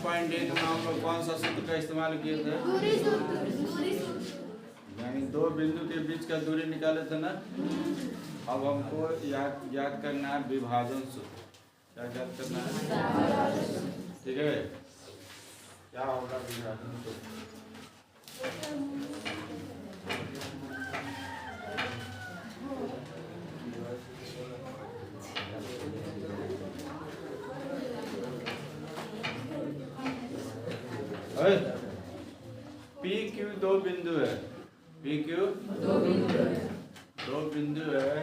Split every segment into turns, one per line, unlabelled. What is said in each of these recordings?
5.1 में हम लोग कौन सा सूत्र का इस्तेमाल किए थे? यानी दो बिंदु के बीच का दूरी निकाले थे ना। अब हमको याद करना है विभाजन सूत्र। क्या याद करना है? ठीक है, क्या होगा विभाजन सूत्र? पी क्यू दो बिंदु है, पी क्यू दो बिंदु है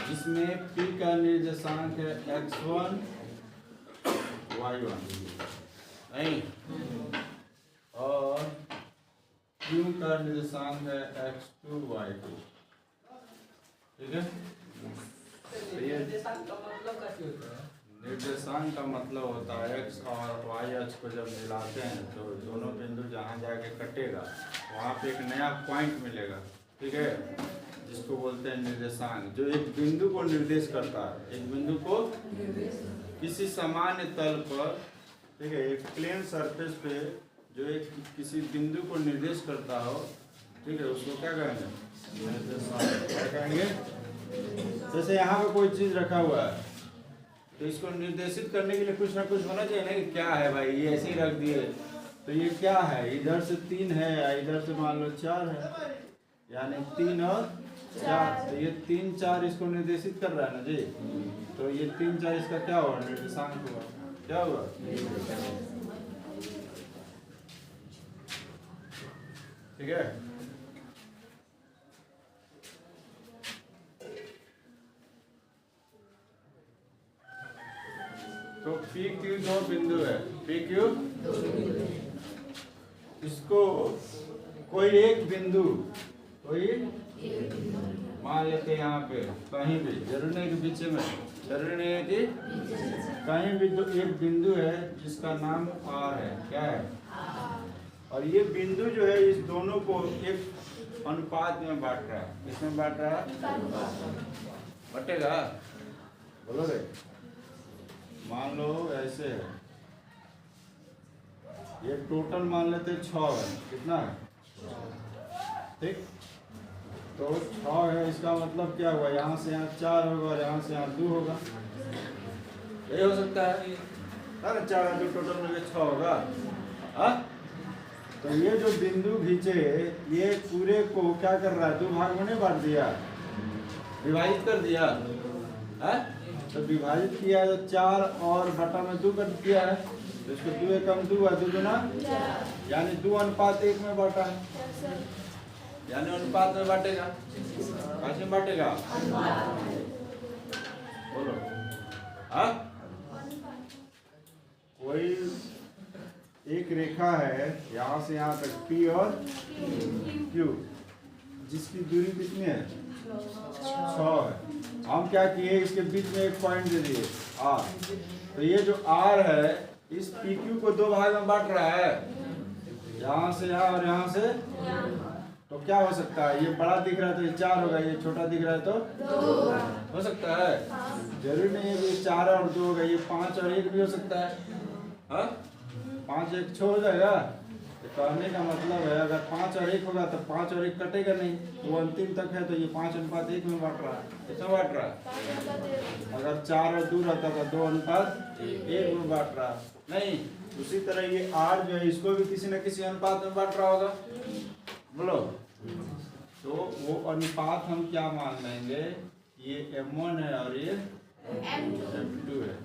जिसमें P का निर्देशांक है x1 y1 नहीं, और Q का निर्देशांक है x2 y2। ठीक है, निर्देशांक का मतलब होता है x और y अक्ष को जब मिलाते हैं तो दोनों बिंदु जहाँ जाके कटेगा वहाँ पे एक नया पॉइंट मिलेगा। ठीक है, जिसको बोलते हैं निर्देशांक, जो एक बिंदु को निर्देश करता है। एक बिंदु को किसी सामान्य तल पर, ठीक है, एक प्लेन सरफेस पे जो एक किसी बिंदु को निर्देश करता हो, ठीक है, उसको क्या कहेंगे? निर्देशांक। क्या कहेंगे? जैसे यहाँ पे कोई चीज रखा हुआ है तो इसको निर्देशित करने के लिए कुछ ना कुछ होना चाहिए ना, कि क्या है भाई, ये ऐसे ही रख दिए तो ये क्या है? इधर से 3 है या इधर से मान लो 4 है, यानी 3 और 4, तो ये 3 4 इसको निर्देशित कर रहा है ना जी। तो ये 3 4 इसका क्या हुआ? निर्देशांक हुआ। क्या हुआ? ठीक है, तो पी क्यू दो बिंदु है, पी क्यू इसको कोई एक बिंदु, कोई मान लेते हैं यहाँ पे कहीं भी, जरूरी नहीं कि बीच में, जरूरी नहीं है कि कहीं भी, तो एक बिंदु है जिसका नाम R है। क्या है? और ये बिंदु जो है इस दोनों को एक अनुपात में बांट रहा है। किसमें बांट रहा है? बटेगा, बोलोगे? मान लो ऐसे है, ये टोटल मान लेते 6 है। कितना है? ठीक, तो 6 है, इसका मतलब क्या हुआ? यहाँ से यहाँ 4 होगा और यहाँ से यहाँ 2 होगा। यही हो सकता है ना, 4 और 2 टोटल मिलकर 6 होगा। हाँ, तो ये जो बिंदु खींचे ये पूरे को क्या कर रहा है? 2 भाग में नहीं बांट दिया, विभाजित कर दिया। है तो विभाजित किया तो 4 और बटा में 2 कर दिया है, तो इसको 2 एकम 2 है, 2 गुना, यानी 2 अनुपात 1 में बांटा है, यानी अनुपात में बांटेगा। कैसे बांटेगा? बोलो। हाँ, कोई एक रेखा है यहाँ से यहाँ तक P और Q, जिसकी दूरी कितनी है? 6 है। हम क्या किए? इसके बीच में एक पॉइंट दे दिए R। तो ये जो R है इस PQ को 2 भाग में बांट रहा है, यहाँ से यहाँ और यहाँ से। तो क्या हो सकता है? ये बड़ा दिख रहा है तो ये 4 होगा, ये छोटा दिख रहा है तो 2 हो सकता है। जरूरी नहीं है कि 4 और 2 होगा, ये 5 और 1 भी हो सकता है। हाँ, 5 1 6 हो जाएगा। तो कहने का मतलब है अगर 5 और 1 होगा तो 5 और 1 कटेगा नहीं, वो अंतिम तक है, तो ये 5 अनुपात 1 में बांट रहा है। कितना बांट रहा है? अगर 4 और 2 रहता तो 2 अनुपात 1 में बांट रहा नहीं। उसी तरह ये R जो है इसको भी किसी न किसी अनुपात में बांट रहा होगा। बोलो, तो वो अनुपात हम क्या मान लेंगे? ये M1 है और ये M2 है।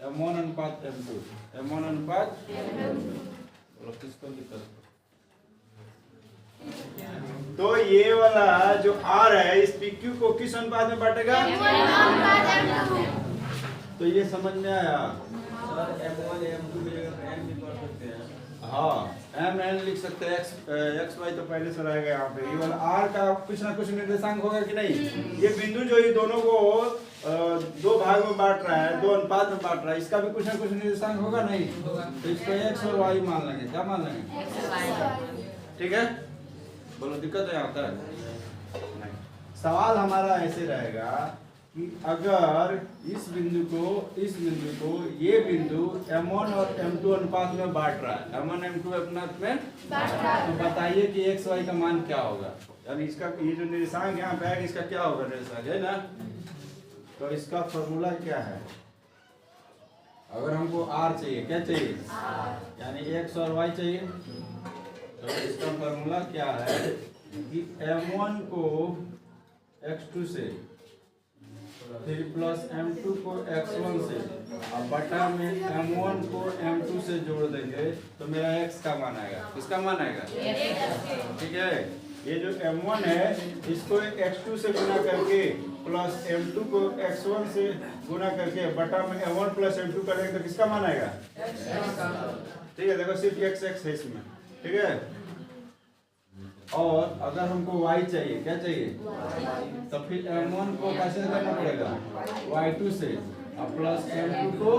M1 अनुपात M2, M1 अनुपात बोलो, किसको दिक्कत? तो ये वाला जो R है इस PQ को किस अनुपात में बांटेगा? तो ये समझ में आया? M1 M2 M भी पढ़ सकते हैं। हाँ, MN लिख सकते हैं, XY तो पहले से रहेगा यहाँ पे। ये वाला R का कुछ ना कुछ निर्देशांक होगा कि नहीं? ये बिंदु जो ये दोनों को 2 भाग में बांट रहा है, 2 अनुपात में बांट रहा है, इसका भी कुछ ना कुछ निर्देशांक होगा नहीं? तो इसको X और Y मान लेंगे। क्या मान लेंगे? ठीक है, बोलो, दिक्कत है यहाँ तक? नहीं। सवाल हमारा ऐसे रहेगा कि अगर इस बिंदु को ये बिंदु M1 और M2 अनुपात में बांट रहा है, M1 M2 अनुपात में बांट रहा है, तो बताइए कि x y का मान क्या होगा। यानी इसका ये जो निर्देशांक यहाँ पे है इसका क्या होगा, निर्देशांक है ना। तो इसका फॉर्मूला क्या है, अगर हमको r चाहिए, क्या चाहिए, यानी x और y चाहिए, तो इसका फॉर्मूला क्या है कि M1 को x2 से फिर प्लस M2 को x1 से और बटा में M1 को M2 से जोड़ देंगे तो मेरा x का मान आएगा। किसका मान आएगा, ठीक है। ये जो M1 है इसको x2 से गुना करके प्लस M2 को x1 से गुना करके बटा में M1 प्लस M2 करेंगे तो किसका मान आएगा, ठीक है। देखो सिर्फ x है इसमें, ठीक है। और अगर हमको y चाहिए, क्या चाहिए, तो फिर M1 को कैसे करना पड़ेगा, y2 से और प्लस M2 को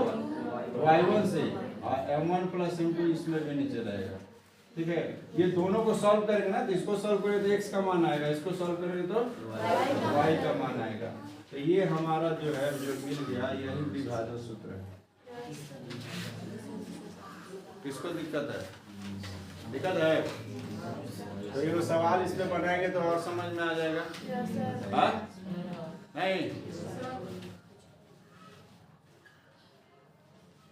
y1 से और M1 प्लस M2 इसमें भी नीचे रहेगा, ठीक है। ये दोनों को सॉल्व करेंगे ना, तो इसको सॉल्व करेंगे तो x का मान आएगा, इसको सॉल्व करेंगे तो y का मान आएगा। तो ये हमारा जो है जो मिल गया, यही विभाजन सूत्र है। किसको दिक्कत है, दिक्कत है, तो ये सवाल इस पे बनाएंगे तो और समझ में आ जाएगा। हाँ नहीं,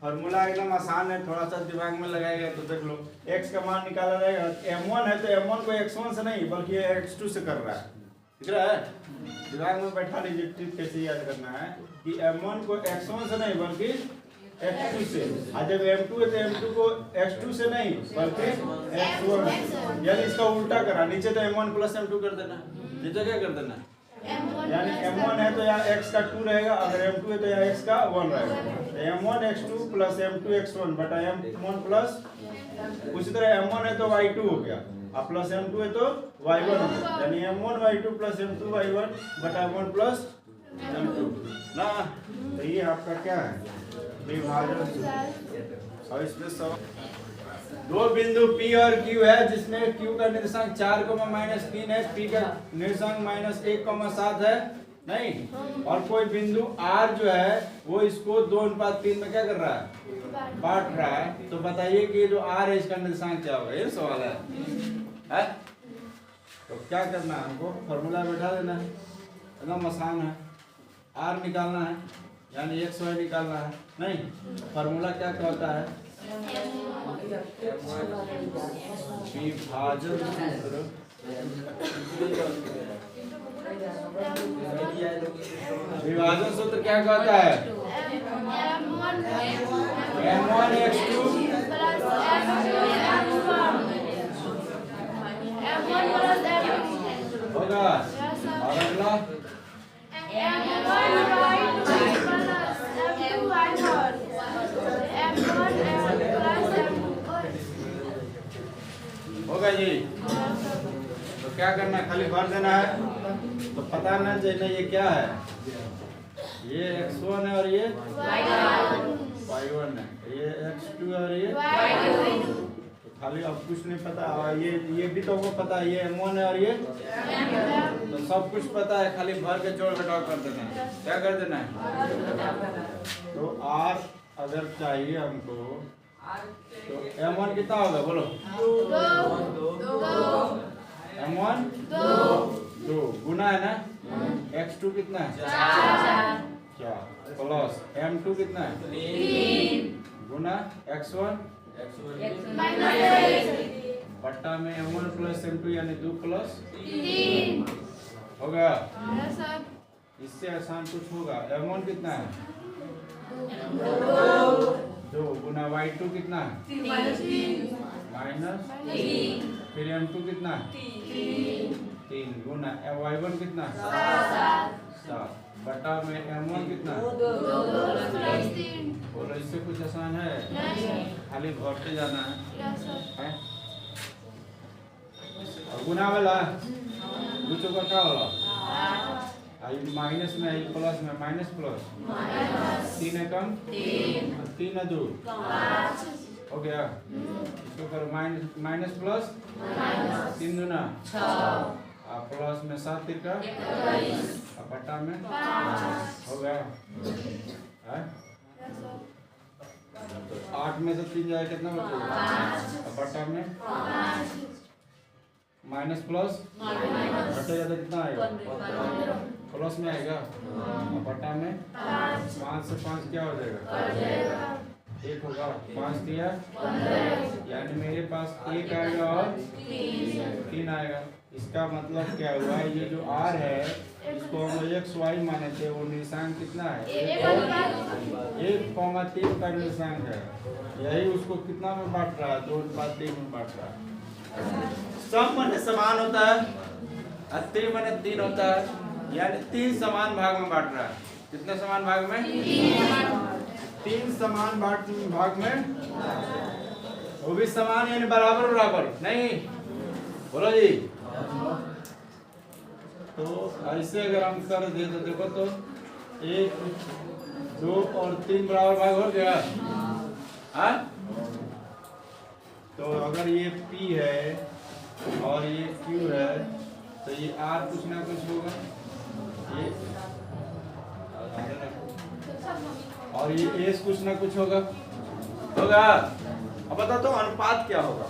फॉर्मूला एकदम आसान है, थोड़ा सा दिमाग में लगाएगा तो देख लो। x का मान निकाला रहेगा, M1 है तो M1 को x1 से नहीं बल्कि x2 से कर रहा है, ठीक है। दिमाग में बैठा लीजिए ट्रिक कैसे याद करना है कि M1 को x1 से नहीं बल्कि x2 से, और जब M2 है तो M2 को x2 से नहीं बल्कि x1, यानी इसका उल्टा करा, नीचे तो M1 प्लस M2 कर देना, नीचे क्या कर देना, यानी M1 है तो यहाँ x का 2 रहेगा, अगर M2 है तो यहाँ x का 1 रहेगा, तो M1 x2 plus M2 x1 बटा M1 प्लस, उसी तरह M1 है तो y2 हो गया और प्लस M2 है तो y1 हो गया, यानी M1 y2 plus M2 y1 बटा M1 प्लस M2 ना। तो ये आपका क्या है, विभाजन। और इसमें सब दो बिंदु P और Q है, जिसमें Q का निर्देशांक 4,-3 है, P का निर्देशांक -1,7 है, नहीं। और कोई बिंदु R जो है वो इसको 2:3 में क्या कर रहा है, बांट रहा है। तो बताइए कि ये जो R है इसका निर्देशांक क्या होगा, ये सवाल है? तो क्या करना है, हमको फॉर्मूला बैठा देना है, एकदम आसान है। R निकालना है यानी x y निकालना है, नहीं। फॉर्मूला क्या कहता है, विभाजन सूत्र, विभाजन सूत्र क्या कहता है, M1 x2 होगा, और अगला होगा जी। तो क्या करना है, खाली भर देना है, तो पता ना चाहिए ये क्या है, ये x1 है और ये y1 है, ये x2 और ये तो खाली अब कुछ नहीं पता, और ये भी तो पता है, ये M1 है और ये तो सब कुछ पता है, खाली भर के जोड़ घटाव कर देना है। क्या कर देना है, तो R अगर चाहिए हमको तो M1 कितना होगा बोलो, M1 2 गुना है ना, x2 कितना है 4 प्लस M2 कितना है 3 गुना x1 बट्टा में M1 प्लस M2 यानी 2 प्लस 3 हो गया। इससे आसान कुछ होगा, M1 कितना है 2 गुना y2 कितना है माइनस, फिर M2 कितना है 3 गुना y1 कितना है 7 बटा में M1 कितना है। बोलो इससे कुछ आसान है, खाली भरते जाना है। और गुना वाला गुचो का क्या होला, माइनस में प्लस में माइनस प्लस 3 है कम 3 है 2 हो गया। इसको करो माइनस प्लस 3 दूना प्लस में 7 तिरका अब बट्टा में हो गया है? तो 8 में से 3 जाए कितना बचेगा? अब बट्टा में माइनस प्लस बटेगा तो कितना आएगा? प्लस में आएगा। अब बट्टा में 5 से 5 क्या हो जाएगा? 1 होगा। 5 दिया यानी मेरे पास 1 आएगा और 3 आएगा। इसका मतलब क्या हुआ? ये जो r है इसको हम x y माने थे, वो निर्देशांक कितना है? 1,3 का निर्देशांक है। यही उसको कितना में बांट रहा है? 2:3 में बांट रहा है। सम माने समान होता है और 3 माने 3 होता है, यानी 3 समान भाग में बांट रहा है। कितने समान भाग में? 3 समान भाग में, वो भी समान यानी बराबर बराबर नहीं। बोलो जी। तो ऐसे अगर हम कर दे तो देखो तो 1, 2 और 3 बराबर भाग हो गया। हाँ? तो अगर ये P है और ये Q है तो ये R कुछ ना कुछ होगा, ये और ये S कुछ ना कुछ होगा। अब बता तो अनुपात क्या होगा?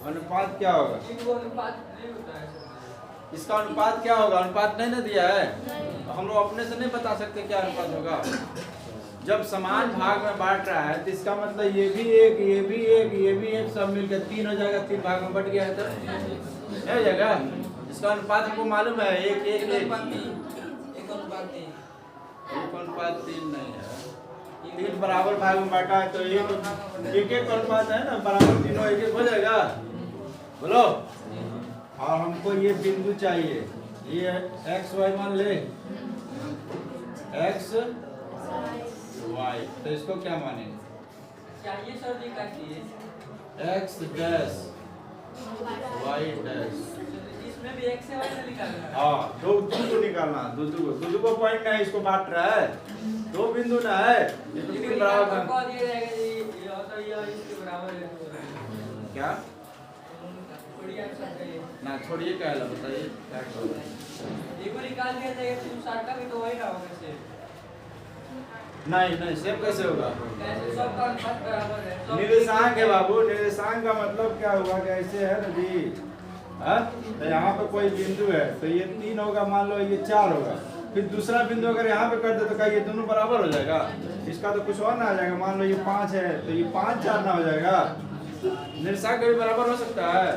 अनुपात क्या होगा? इसका अनुपात क्या होगा? अनुपात नहीं ना दिया है तो हम लोग अपने से नहीं बता सकते क्या अनुपात होगा। जब समान भाग में बांट रहा है तो इसका मतलब ये भी एक, ये भी एक, ये भी एक, सब मिलकर 3 हो जाएगा। 3 भाग में बट गया है तो हो जाएगा। इसका अनुपात हमको मालूम है 1, 1, 1 अनुपात 3 नहीं है। 3 बराबर भाग में बांटा है तो एक एक अनुपात है ना, बराबर तीनों 1, 1 हो जाएगा। बोलो। और हमको ये बिंदु चाहिए, ये x y मान ले, x y, तो इसको क्या माने?
चाहिए सर जी, क्या चाहिए?
x डैश y डैश,
इसमें भी x से y से निकालना है।
हाँ, दो को निकालना, दो को पॉइंट नहीं, इसको बांट रहा है, 2 बिंदु ना है, ये तो 3 बराबर
हमको दिया जाएगा जी, ये तो ये इसके बराबर है।
क्या?
छोड़िए
ना छोड़िए, क्या है बताइए क्या होगा?
देखो निकाल दिया जाएगा तो सार का भी तो वही ना होगा से।
नहीं सेम कैसे होगा?
कैसे सब का अनुपात बराबर है।
निर्देशांक है बाबू, निर्देशांक का मतलब क्या हुआ कि ऐसे है ना जी। हाँ, तो यहाँ पे कोई बिंदु है तो ये 3 होगा, मान लो ये 4 होगा, फिर दूसरा बिंदु अगर यहाँ पे कर दे तो क्या ये दोनों बराबर हो जाएगा? इसका तो कुछ और ना आ जाएगा। मान लो ये 5 है तो ये 5, 4 ना हो जाएगा। निर्देशांक भी बराबर हो सकता है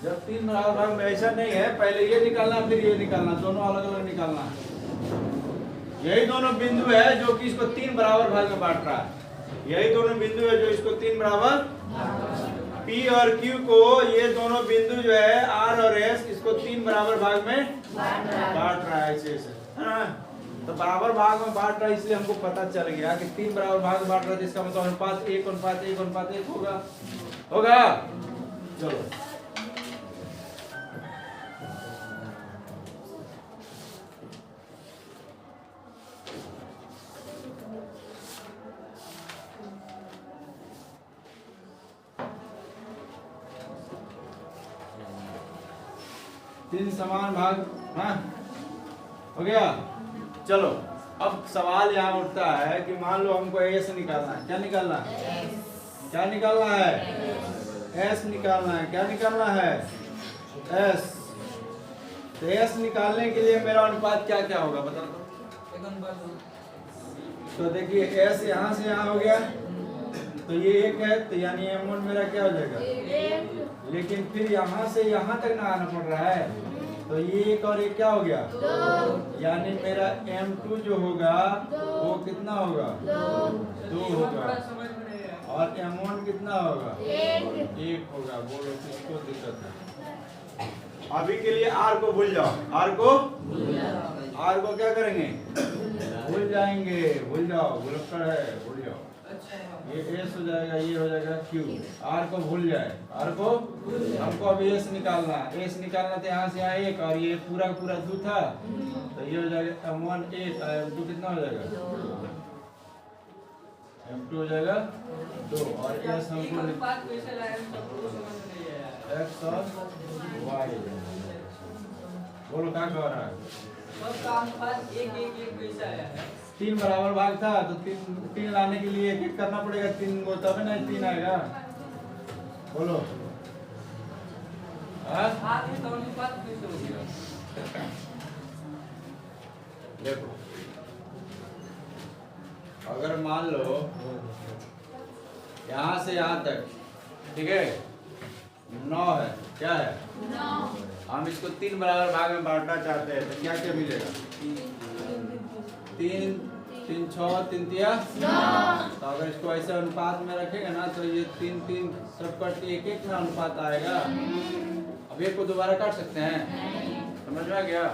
जब 3 बराबर भाग में। ऐसा नहीं है पहले ये निकालना फिर ये निकालना, दोनों अलग अलग निकालना। यही दोनों बिंदु है जो कि इसको 3 बराबर भाग में बांट रहा है। यही दोनों बिंदु है जो इसको 3 बराबर, P और Q को, ये दोनों बिंदु जो है R और S, इसको 3 बराबर भाग में बांट रहा है ऐसे है। तो बराबर भाग में बांट रहा है, इसलिए हमको पता चल गया कि 3 बराबर भाग में बांट रहा है, इसका मतलब अनुपात 1:1:1 होगा। चलो तीन समान भाग, हाँ हो गया। चलो अब सवाल यहाँ उठता है कि मान लो हमको S निकालना है। क्या निकालना है? क्या निकालना है? S निकालना है। क्या निकालना है? S। तो S निकालने के लिए मेरा अनुपात क्या क्या होगा बता दो। तो देखिए S यहाँ से यहाँ हो गया तो ये 1 है, तो यानी M1 मेरा क्या हो जाएगा? लेकिन फिर यहाँ से यहाँ तक ना आना पड़ रहा है तो ये 1 और 1 क्या हो गया? 2। यानी मेरा M2 जो होगा वो कितना होगा? 2 होगा। और M1 कितना होगा? 1 होगा। बोलो किसको दिक्कत है? अभी के लिए R को भूल जाओ। R को क्या करेंगे? भूल जाएंगे। भूल जाओ, गुलक्कड़ है, भूल जाओ। ये S हो जाएगा, ये हो जाएगा Q। R को भूल जाए। R को हमको अभी S निकालना तो यहाँ से यहाँ 1 और ये पूरा पूरा 2 था तो ये हो जाएगा M1 1 और M2 कितना हो जाएगा? M2 हो जाएगा 2 और S हमको X और Y। बोलो क्या कह रहा है?
सबका अनुपात 1:1:1 कैसा आया है?
3 बराबर भाग था तो 3 लाने के लिए एक एक करना पड़ेगा, 3 को तब ना 3 आएगा। बोलो हाँ?
हाथ में तो अनुपात कैसे हो गया?
देखो अगर मान लो यहाँ से यहाँ तक, ठीक है, 9 है, क्या है? 9। हम इसको 3 बराबर भाग में बांटना चाहते हैं तो क्या क्या मिलेगा? 3 3 6 3 तिया 9। तो अगर इसको ऐसे अनुपात में रखेगा ना तो ये 3 3 सब कट के एक एक में अनुपात आएगा। अब एक को दोबारा काट सकते हैं, समझ में आ गया?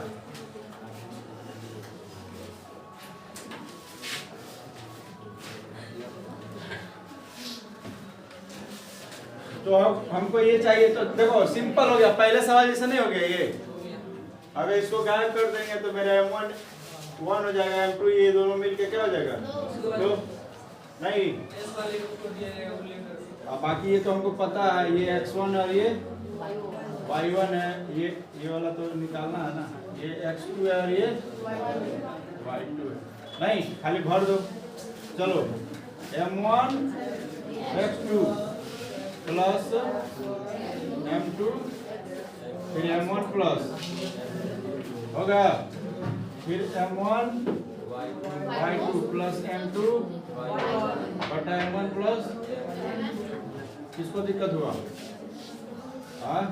तो अब हमको ये चाहिए, तो देखो सिंपल हो गया, पहले सवाल जैसा नहीं हो गया ये। अब इसको गायब कर देंगे तो मेरा M1 1 हो जाएगा, M2 ये दोनों मिलके क्या हो जाएगा? 2। नहीं,
इस वाले को छोड़ दिया जाएगा उल्लेख करके।
अब बाकी ये तो हमको पता है, ये x1 और ये y1 है, ये वाला तो निकालना है ना, ये x2 है और ये y2 है। नहीं, खाली भर दो। चलो M1 x2 प्लस M2 फिर M1 प्लस होगा, फिर M1 y2 प्लस M2 बटा M1 प्लस, किसको दिक्कत हुआ? हाँ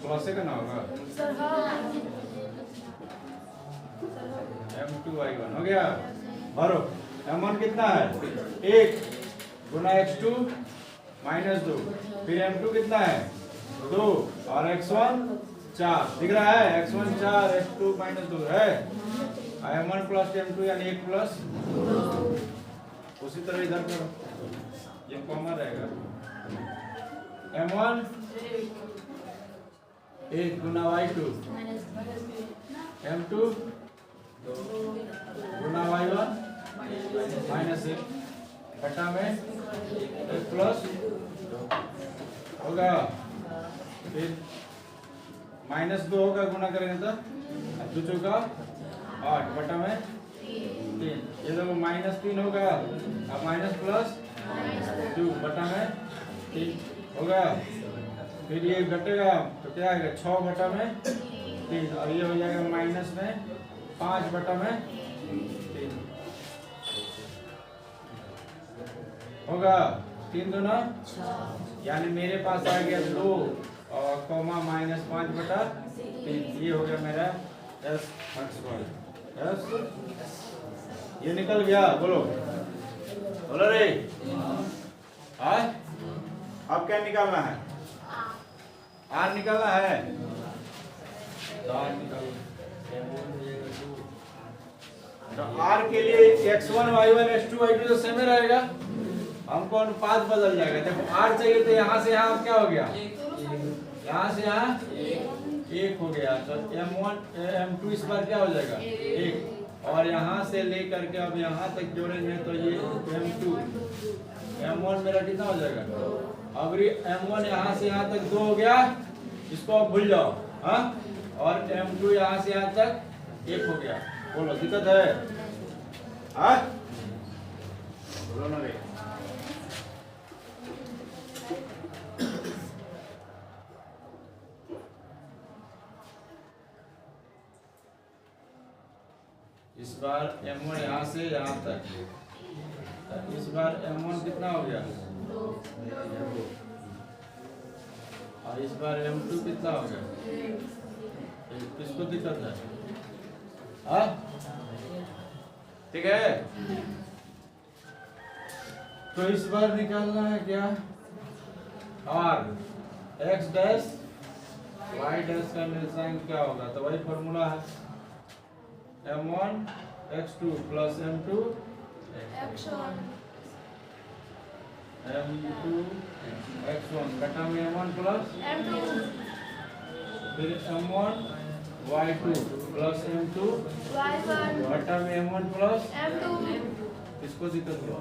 प्लस है का ना होगा? M2 y1 हो गया, भरो। M1 कितना है? 1 गुना x2 माइनस 2, फिर M2 कितना है? 2 और x1 4, दिख रहा है? x1 4 x2 माइनस 2 है, M1 प्लस M2 यानी 1 प्लस। उसी तरह इधर करो, ये कॉमन रहेगा। M1 1 गुना y2 M2 गुना y1 माइनस 1 बटा में 1 प्लस होगा, फिर माइनस 2 होगा, गुना करेंगे तो 2 चौका 8 बटा में 3, ये देखो माइनस 3 होगा, अब माइनस प्लस 2 बटा में 3 होगा, फिर ये घटेगा तो क्या आएगा? 6 बटा में 3 और ये हो जाएगा माइनस में 5 बटा में 3 होगा, 3 दूना, यानी मेरे पास आ गया 2 और कॉमा माइनस 5 बटा 3, ये हो गया मेरा S ये निकल गया। बोलो बोलो रे, हाँ अब क्या निकालना है? R निकालना है, तो R निकालो। तो R के लिए x1 y1 x2 y2 तो सेम ही रहेगा, हमको अनुपात बदल जाएगा। देखो R चाहिए तो यहाँ से यहाँ क्या हो गया? यहाँ से यहाँ 1 हो गया, तो M1 M2 इस बार क्या हो जाएगा? 1, और यहाँ से लेकर के अब यहाँ तक जोड़ेंगे तो ये M2 M1 मेरा कितना हो जाएगा? अब M1 यहाँ से यहाँ तक 2 हो गया, इसको अब भूल जाओ, हाँ, और M2 यहाँ से यहाँ तक 1 हो गया। बोलो दिक्कत है? हाँ बोलो ना रे। इस बार M1 यहाँ से यहाँ तक, इस बार M1 कितना हो गया? और इस बार M2 कितना हो गया? किसको दिक्कत है? हाँ ठीक है, तो इस बार निकालना है क्या? R x dash y dash का निर्देशांक क्या होगा? तो वही फॉर्मूला है, M1 x2 plus M2 M2 x1 बटा में M1 प्लस फिर M1 y2 प्लस M2 बटा में M1 प्लस इसको दिक्कत हुआ।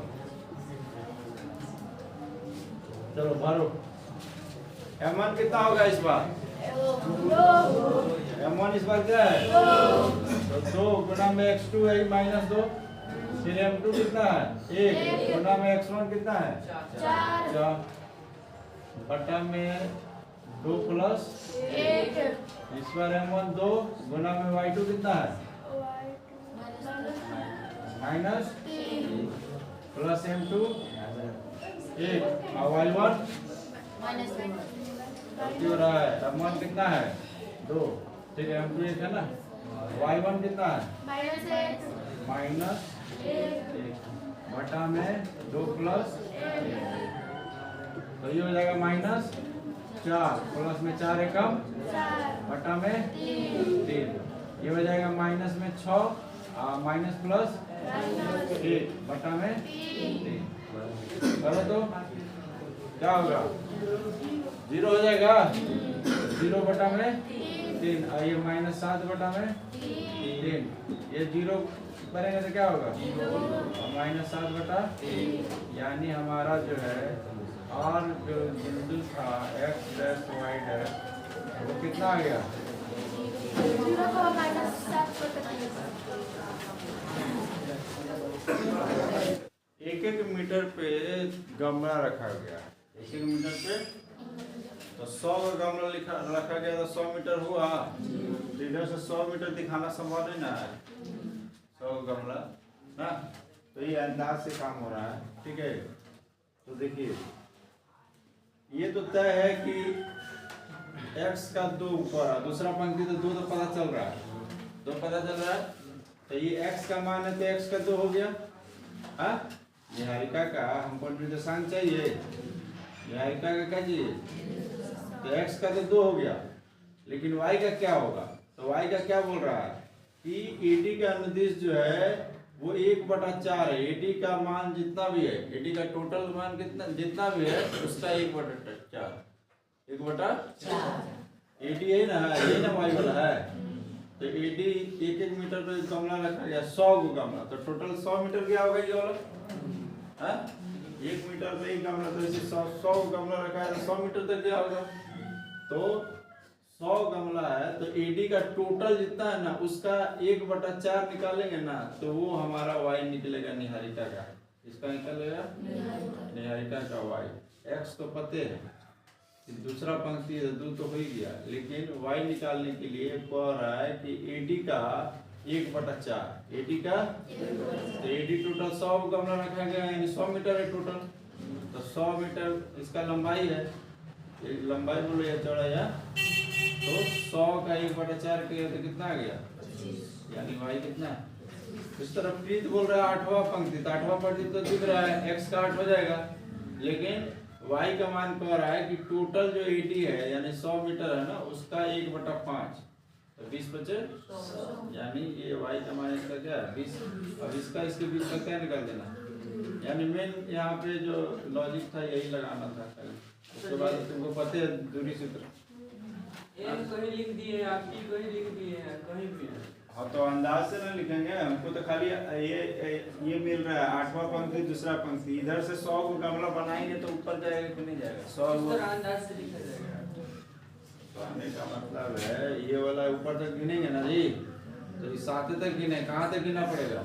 चलो भरो M1 कितना होगा इस बार? M1 इस बार क्या है? तो 2 गुना में x2 है -2, फिर M2 कितना है? 1 गुना में x1 कितना है? 4 बटा में 2 प्लस 1, इस बार M1 2 गुना में y2 कितना है? -3 प्लस M2 1 और y1 क्यों रहा है? M1 कितना है? 2, ठीक है, M2 1 है ना, y1 कितना है? -1 बटा में 2 प्लस 1, तो ये हो जाएगा -4 प्लस में 4 एकम बटा में 3, ये हो जाएगा माइनस में 6 माइनस प्लस 1 बटा में 3, करो तो क्या होगा? 0 हो जाएगा, 0 बटा में 3, ये -7 बटा में 3, ये 0 करेंगे तो क्या होगा? -7 बटा 3, यानी हमारा जो है और जो बिंदु था x डैश y डैश वो कितना आ गया? 1 मीटर पे गमला रखा गया, 1 मीटर पे तो 100 का गमला रखा गया तो 100 मीटर हुआ, तो इधर से 100 मीटर दिखाना संभव नहीं ना है, 100 गमला ना, तो ये अंदाज से काम हो रहा है, ठीक है। तो देखिए ये तो तय है कि x का 2 ऊपर है, दूसरा पंक्ति तो 2 तो पता चल रहा है, 2 पता चल रहा है, तो ये x का मान है तो x का 2 हो गया। हाँ, निहारिका का हमको निर्देशांक चाहिए, निहारिका का क्या चाहिए? तो x का तो 2 हो गया, लेकिन y का क्या होगा? तो y का क्या बोल रहा है कि AD का अनुदिश जो है वो 1/4 है, AD का मान जितना भी है, AD का टोटल मान कितना जितना भी है उसका 1/4, 1/4 AD है ना, ये ना y वाला है, तो AD 1 मीटर पे गमला रखा गया, 100 को गमला, तो टोटल 100 मीटर क्या होगा ये वाला? हाँ, 1 मीटर पे एक गमला, तो इसे 100 गमला रखा है तो 100 मीटर तक क्या होगा? तो 100 गमला है तो AD का टोटल जितना है ना उसका 1/4 निकालेंगे ना, तो वो हमारा y निकलेगा निहारिका का, इसका निकलेगा निहारिका का y। x तो पते है, दूसरा पंक्ति है 2 तो हो ही गया, लेकिन y निकालने के लिए कह रहा है कि AD का 1/4, AD का, तो AD टोटल 100 गमला रखा गया यानी 100 मीटर है टोटल, तो 100 मीटर इसका लंबाई है, लंबाई बोलो या चौड़ाई है, तो 100 का 1/4 किया तो कितना आ गया? यानी y कितना? इस तरफ प्रीत बोल रहा है 8वां पंक्ति, तो 8वां पंक्ति तो दिख रहा है x का 8 हो जाएगा, लेकिन y का मान कह रहा है कि टोटल जो AD है यानी 100 मीटर है ना उसका 1/5, तो 20 बचे, यानी ये y का मान इसका क्या है? 20। अब इसका इसके बीच का क्या निकाल देना, यानी मेन यहाँ पे जो लॉजिक था यही लगाना था, उसके बाद तुमको पता है दूरी सूत्र
कहीं लिख दिए, आपकी कहीं लिख दिए हैं, कहीं भी है।
हाँ, तो अंदाज से ना लिखेंगे, हमको तो खाली ये मिल रहा है 8वां पंक्ति दूसरा पंक्ति, इधर से 100 को गमला बनाएंगे तो ऊपर जाएगा कि नहीं जाएगा? 100
अंदाज से लिखा जाएगा।
कहने का मतलब है ये वाला ऊपर तक गिनेंगे ना जी, तो इस 7 तक गिने, कहाँ तक गिनना पड़ेगा?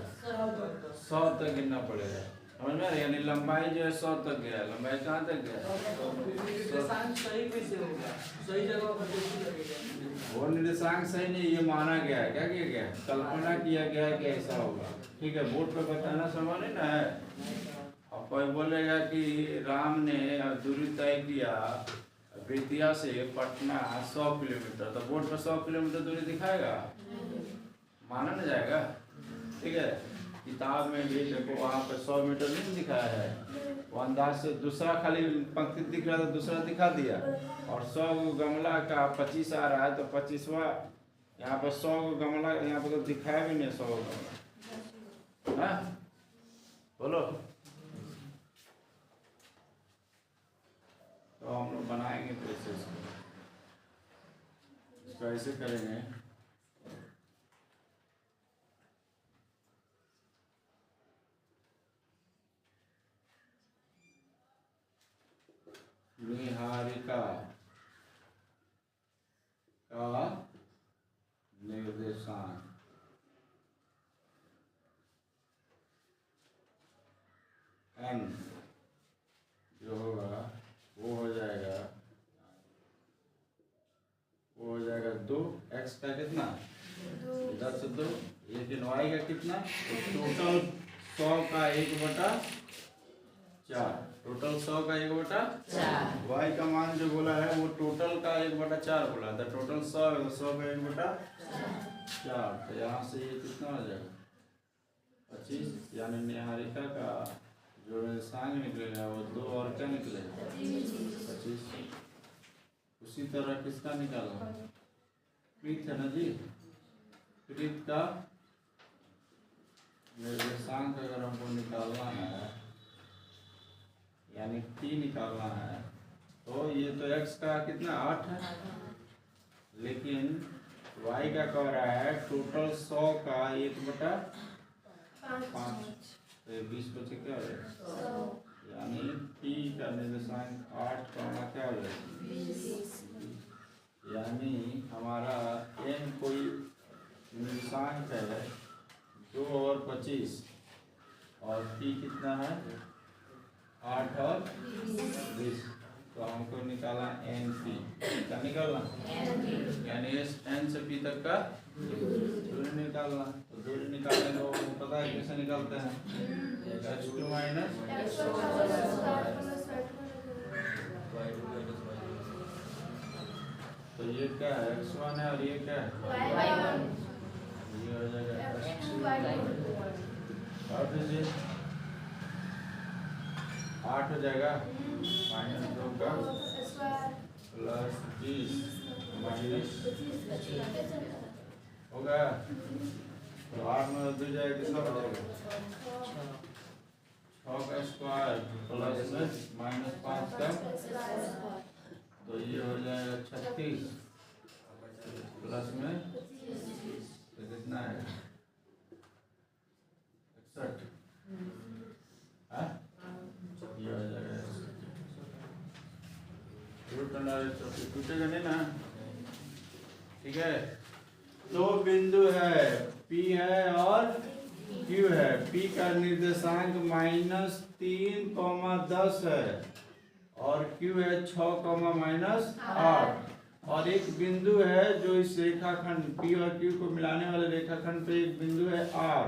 100 तक गिनना पड़ेगा, समझ में? यानी लंबाई जो है 100 तक गया, लंबाई कहाँ तक गया?
निर्देशांक सही कैसे होगा? सही जगह पर कैसे लगेगा?
वो निर्देशांक सही नहीं, ये माना गया है, क्या किया गया है? कल्पना किया गया है कि ऐसा होगा, ठीक है, बोर्ड पे बताना संभव नहीं ना है। अब कोई बोलेगा कि राम ने दूरी तय किया बेतिया से पटना 100 किलोमीटर, तो बोर्ड पे 100 किलोमीटर दूरी दिखाएगा? माना नहीं जाएगा, ठीक है। किताब में भी देखो वहाँ पे 100 मीटर नहीं दिखाया है, वो अंदाज से दूसरा खाली पंक्ति दिख रहा था, दूसरा दिखा दिया, और 100 गमला का 25 आ रहा है तो 25वां यहाँ पर 100 गमला, यहाँ पर तो दिखाया भी नहीं 100 गमला, हाँ बोलो। तो हम लोग बनाएंगे तो इसको ऐसे करेंगे, निहारिका n जो होगा वो हो जाएगा 2 x का कितना इधर से 2 लेकिन y का कितना तो टोटल 100 का 1/4 टोटल 100 का 1/4 y का मान जो बोला है वो टोटल का 1/4 बोला था टोटल 100 है तो 100 का 1/4 तो यहाँ से ये कितना हो जाएगा 25 यानी निहारिका का जो सांग निकलेगा वो 2 और क्या निकलेगा 25। उसी तरह किसका निकाला प्रीत है ना जी प्रीत का निर्देशांक अगर हमको निकालना है यानी t निकालना है तो ये तो x का कितना 8 है लेकिन y का कह रहा है टोटल 100 का 1/5 तो 20 बचे क्या हो जाएगा यानी t का निर्देशांक 8 का क्या हो जाएगा यानी हमारा n कोई निर्देशांक है 2 और 25 और t कितना है 8 और 20 तो हमको निकाला np क्या निकालना यानी इस n से p तक का दूरी निकालना तो दूरी निकालने को पता है कैसे निकालते हैं h2 माइनस तो ये क्या है x1 है और ये क्या है y1 ये हो जाएगा x2 और दीजिए 8 हो जाएगा -2 का प्लस 20 माइनस हो गया तो 8 में 2 जाएगा कितना बचेगा 6 का स्क्वायर प्लस -5 का तो ये हो जाएगा 36 प्लस में तो कितना है 61 ये हो जाएगा टूटेगा नहीं ना ठीक है। दो बिंदु है P है और Q है। P का निर्देशांक -3,10 है और Q है 6,-8 और एक बिंदु है जो इस रेखाखंड P और Q को मिलाने वाले रेखाखंड पे एक बिंदु है R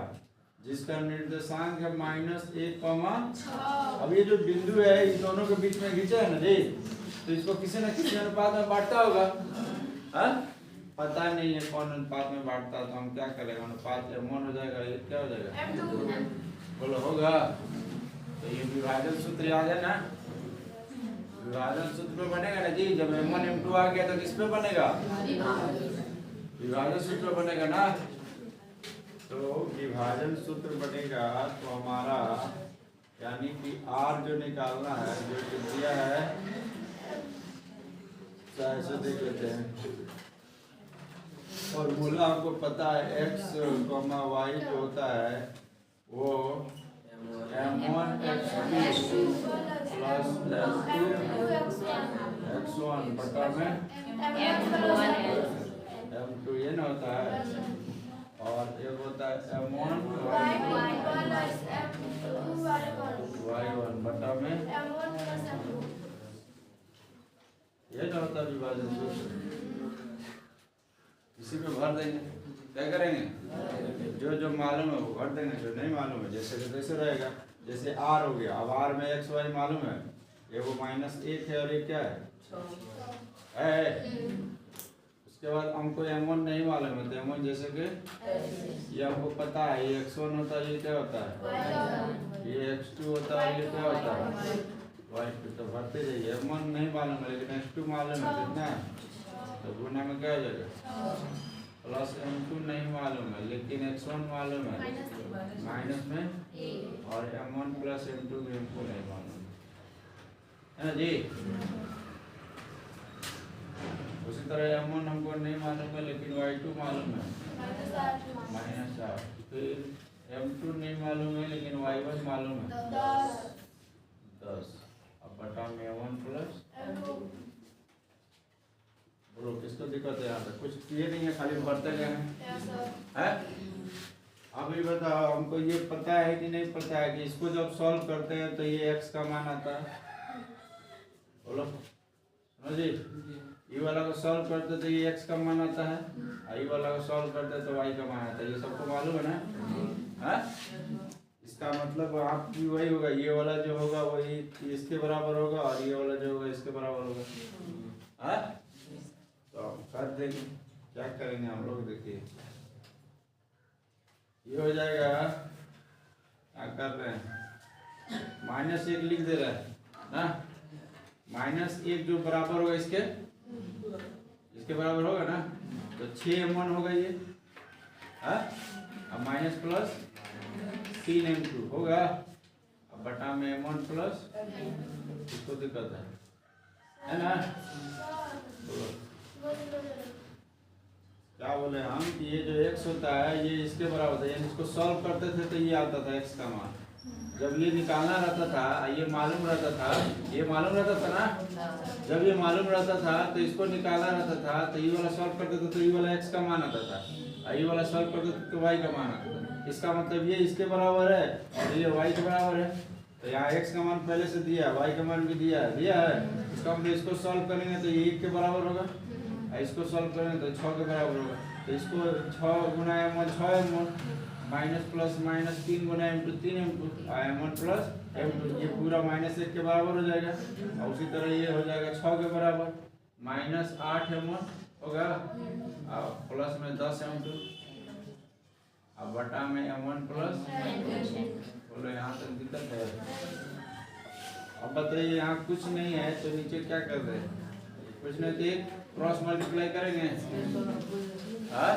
जिसका निर्देशांक है -1,6। अब ये जो बिंदु है इन दोनों के बीच में खींचा है ना जी तो इसको किसी न किसी अनुपात में बांटता होगा पता नहीं है कौन अनुपात में बांटता तो हम क्या करेंगे अनुपात m1 हो जाएगा ये क्या हो जाएगा बोलो होगा तो ये विभाजन सूत्र याद है ना विभाजन सूत्र पे बनेगा ना जी जब m1 m2 आ गया तो किस पे बनेगा विभाजन सूत्र बनेगा ना तो विभाजन सूत्र बनेगा तो हमारा यानी कि r जो निकालना है जो दिया है ऐसे देख लेते हैं फॉर्मूला आपको पता है x, y जो होता है वो m1 x2 प्लस x1 बटा में m2 ये ना होता है और एक होता है m1 y1 बटा में ये ना होता विभाजन सूत्र इसी पे भर देंगे क्या करेंगे जो जो मालूम है वो भर देंगे जो नहीं मालूम है जैसे जैसे रहेगा जैसे r हो गया अब r में x y मालूम है ये वो -1 है और ये क्या है उसके बाद हमको m1 नहीं मालूम है तो m1 जैसे कि ये हमको पता है ये x1 होता है ये क्या होता है ये x2 होता है ये क्या होता है y2 तो भरते जाइए m1 नहीं मालूम है लेकिन x2 मालूम है कितना है तो गुना में क्या हो जाएगा प्लस m2 नहीं मालूम है लेकिन x1 मालूम है माइनस में और m1 प्लस m2 भी हमको नहीं मालूम है ना जी। उसी तरह m1 हमको नहीं मालूम है लेकिन y2 मालूम है -8 फिर m2 नहीं मालूम है लेकिन y1 मालूम है 10 अब बटा में m1 प्लस बोलो किसको दिक्कत है यहाँ पे कुछ किए नहीं है खाली भरते गए हैं अभी बताओ हमको ये पता है कि नहीं पता है कि इसको जब सॉल्व करते हैं तो ये x का मान आता है। बोलो सुनो जी, ये वाला को सॉल्व करते तो ये x का मान आता है, ये वाला को सॉल्व करते तो y का मान आता है। ये सबको मालूम है ना? हाँ, इसका मतलब आप भी वही होगा, ये वाला जो होगा वही इसके बराबर होगा और ये वाला जो होगा इसके बराबर होगा। हाँ, तो कर देंगे, क्या करेंगे हम लोग, देखिए ये हो जाएगा, क्या कर रहे हैं, -1 लिख दे रहा है ना, -1 जो बराबर होगा इसके बराबर होगा ना, तो 6m1 होगा ये। हाँ, अब माइनस प्लस 3m2 होगा, अब बटा में m1 प्लस, इसको दिक्कत है ना। क्या बोले हम कि ये जो x होता है ये इसके बराबर था, इसको सॉल्व करते थे तो ये आता था x का मान। जब ये निकालना रहता था, ये मालूम रहता था, ये मालूम रहता था ना, जब ये मालूम रहता था तो इसको निकालना रहता था, तो ये वाला सॉल्व करते थे तो ये वाला x का मान आता था, ये वाला सॉल्व करते थे तो y का मान आता था। इसका मतलब ये इसके बराबर है और ये y के बराबर है, तो यहाँ x का मान पहले से दिया, y का मान भी दिया है। इसका मतलब इसको सॉल्व करेंगे तो ये 1 के बराबर होगा, इसको सॉल्व करेंगे तो 6 के बराबर होगा। तो इसको 6 गुना m1 6m1 माइनस प्लस -3 गुना m2 3m2 m1 plus m2, ये पूरा -1 के बराबर हो जाएगा। और उसी तरह ये हो जाएगा 6 के बराबर, -8m1 होगा और प्लस में 10m2, अब बटा में m1 प्लस। बोलो यहाँ तक दिक्कत है? अब बताइए, यहाँ कुछ नहीं है तो नीचे क्या कर रहे हैं? कुछ नहीं, तो क्रॉस मल्टीप्लाई करेंगे। हाँ,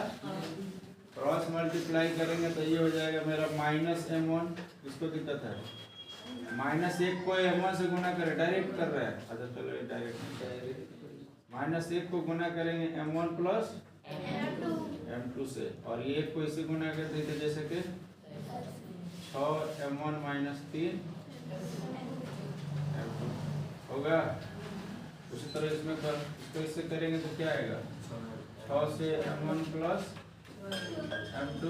क्रॉस मल्टीप्लाई करेंगे तो ये हो जाएगा मेरा -m1, इसको दिक्कत है, -1 को m1 से गुना करें, डायरेक्ट कर रहे हैं। अच्छा चलो डायरेक्ट -1 को गुना करेंगे m1 प्लस m2 से, और ये 1 को इसे गुना कर देते जैसे कि 6m1 -3 m2 होगा। उसी तरह इसमें इसको इससे करेंगे तो क्या आएगा, 6 से m1 प्लस m2,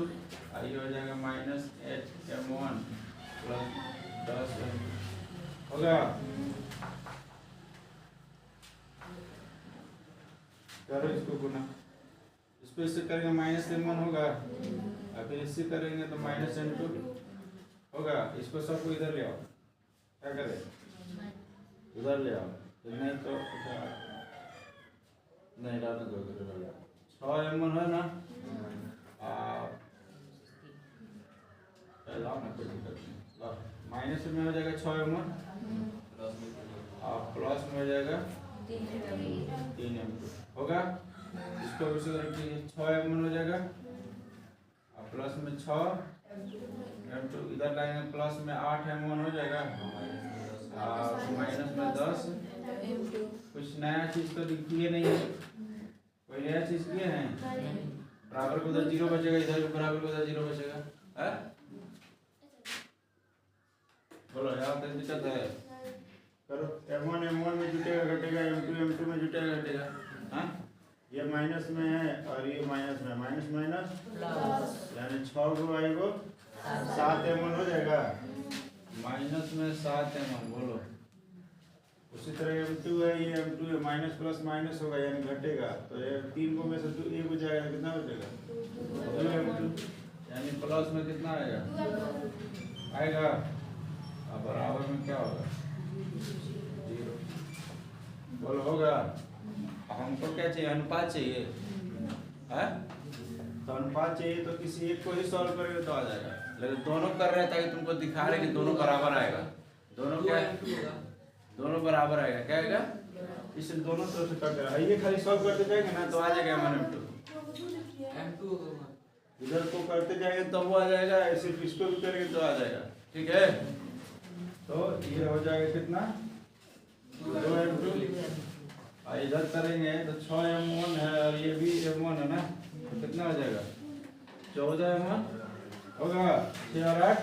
ये हो जाएगा -8m1 प्लस 10m2 होगा। करो इसको गुना, इसको इससे करेंगे -m1 होगा, और फिर इससे करेंगे तो -m2 होगा। इसको सबको इधर ले आओ, क्या करें, इधर ले आओ, नहीं तो नहीं डालना दो, 6m1 है ना, कोई दिक्कत नहीं, माइनस में हो जाएगा 6m1 और प्लस में हो जाएगा 3m2 होगा। इसको उसी तरह 6m1 हो जाएगा और प्लस में 6m2, इधर लाएंगे प्लस में 8m1 हो जाएगा और माइनस में 10। कुछ नया चीज तो किए नहीं है, कोई नया चीज किए हैं? बराबर को उधर 0 बचेगा, इधर भी बराबर को उधर 0 बचेगा है? बोलो यहाँ तक दिक्कत है? करो, m1 में जुटेगा घटेगा, m2 में जुटेगा घटेगा। हाँ, ये माइनस में है और ये माइनस में, माइनस माइनस यानी 6 को आएगा 7m1 हो जाएगा, माइनस में 7m1। बोलो उसी तरह m2 है, ये m2 है, माइनस प्लस माइनस होगा यानी घटेगा, तो ये 3 को में से 2 1 हो जाएगा, कितना बचेगा 2m2, यानी प्लस में कितना आएगा अब बराबर में क्या होगा 0। बोलो होगा। हमको क्या चाहिए, अनुपात चाहिए है, तो अनुपात चाहिए तो किसी एक को ही सॉल्व करेंगे तो आ जाएगा, लेकिन दोनों कर रहे हैं ताकि तुमको दिखा रहे कि दोनों बराबर आएगा, दोनों क्या दोनों बराबर आएगा, क्या आएगा, इसे दोनों तरफ से कट करा, ये खाली सॉल्व करते जाएंगे ना तो आ जाएगा m2, इधर को करते जाएंगे तो वो आ जाएगा, सिर्फ इसको भी करेंगे तो आ जाएगा, ठीक है। तो ये हो जाएगा कितना 2m2, इधर करेंगे तो 6m1 है और ये भी m1 है ना, तो कितना हो जाएगा 14m1 होगा, 6 और 8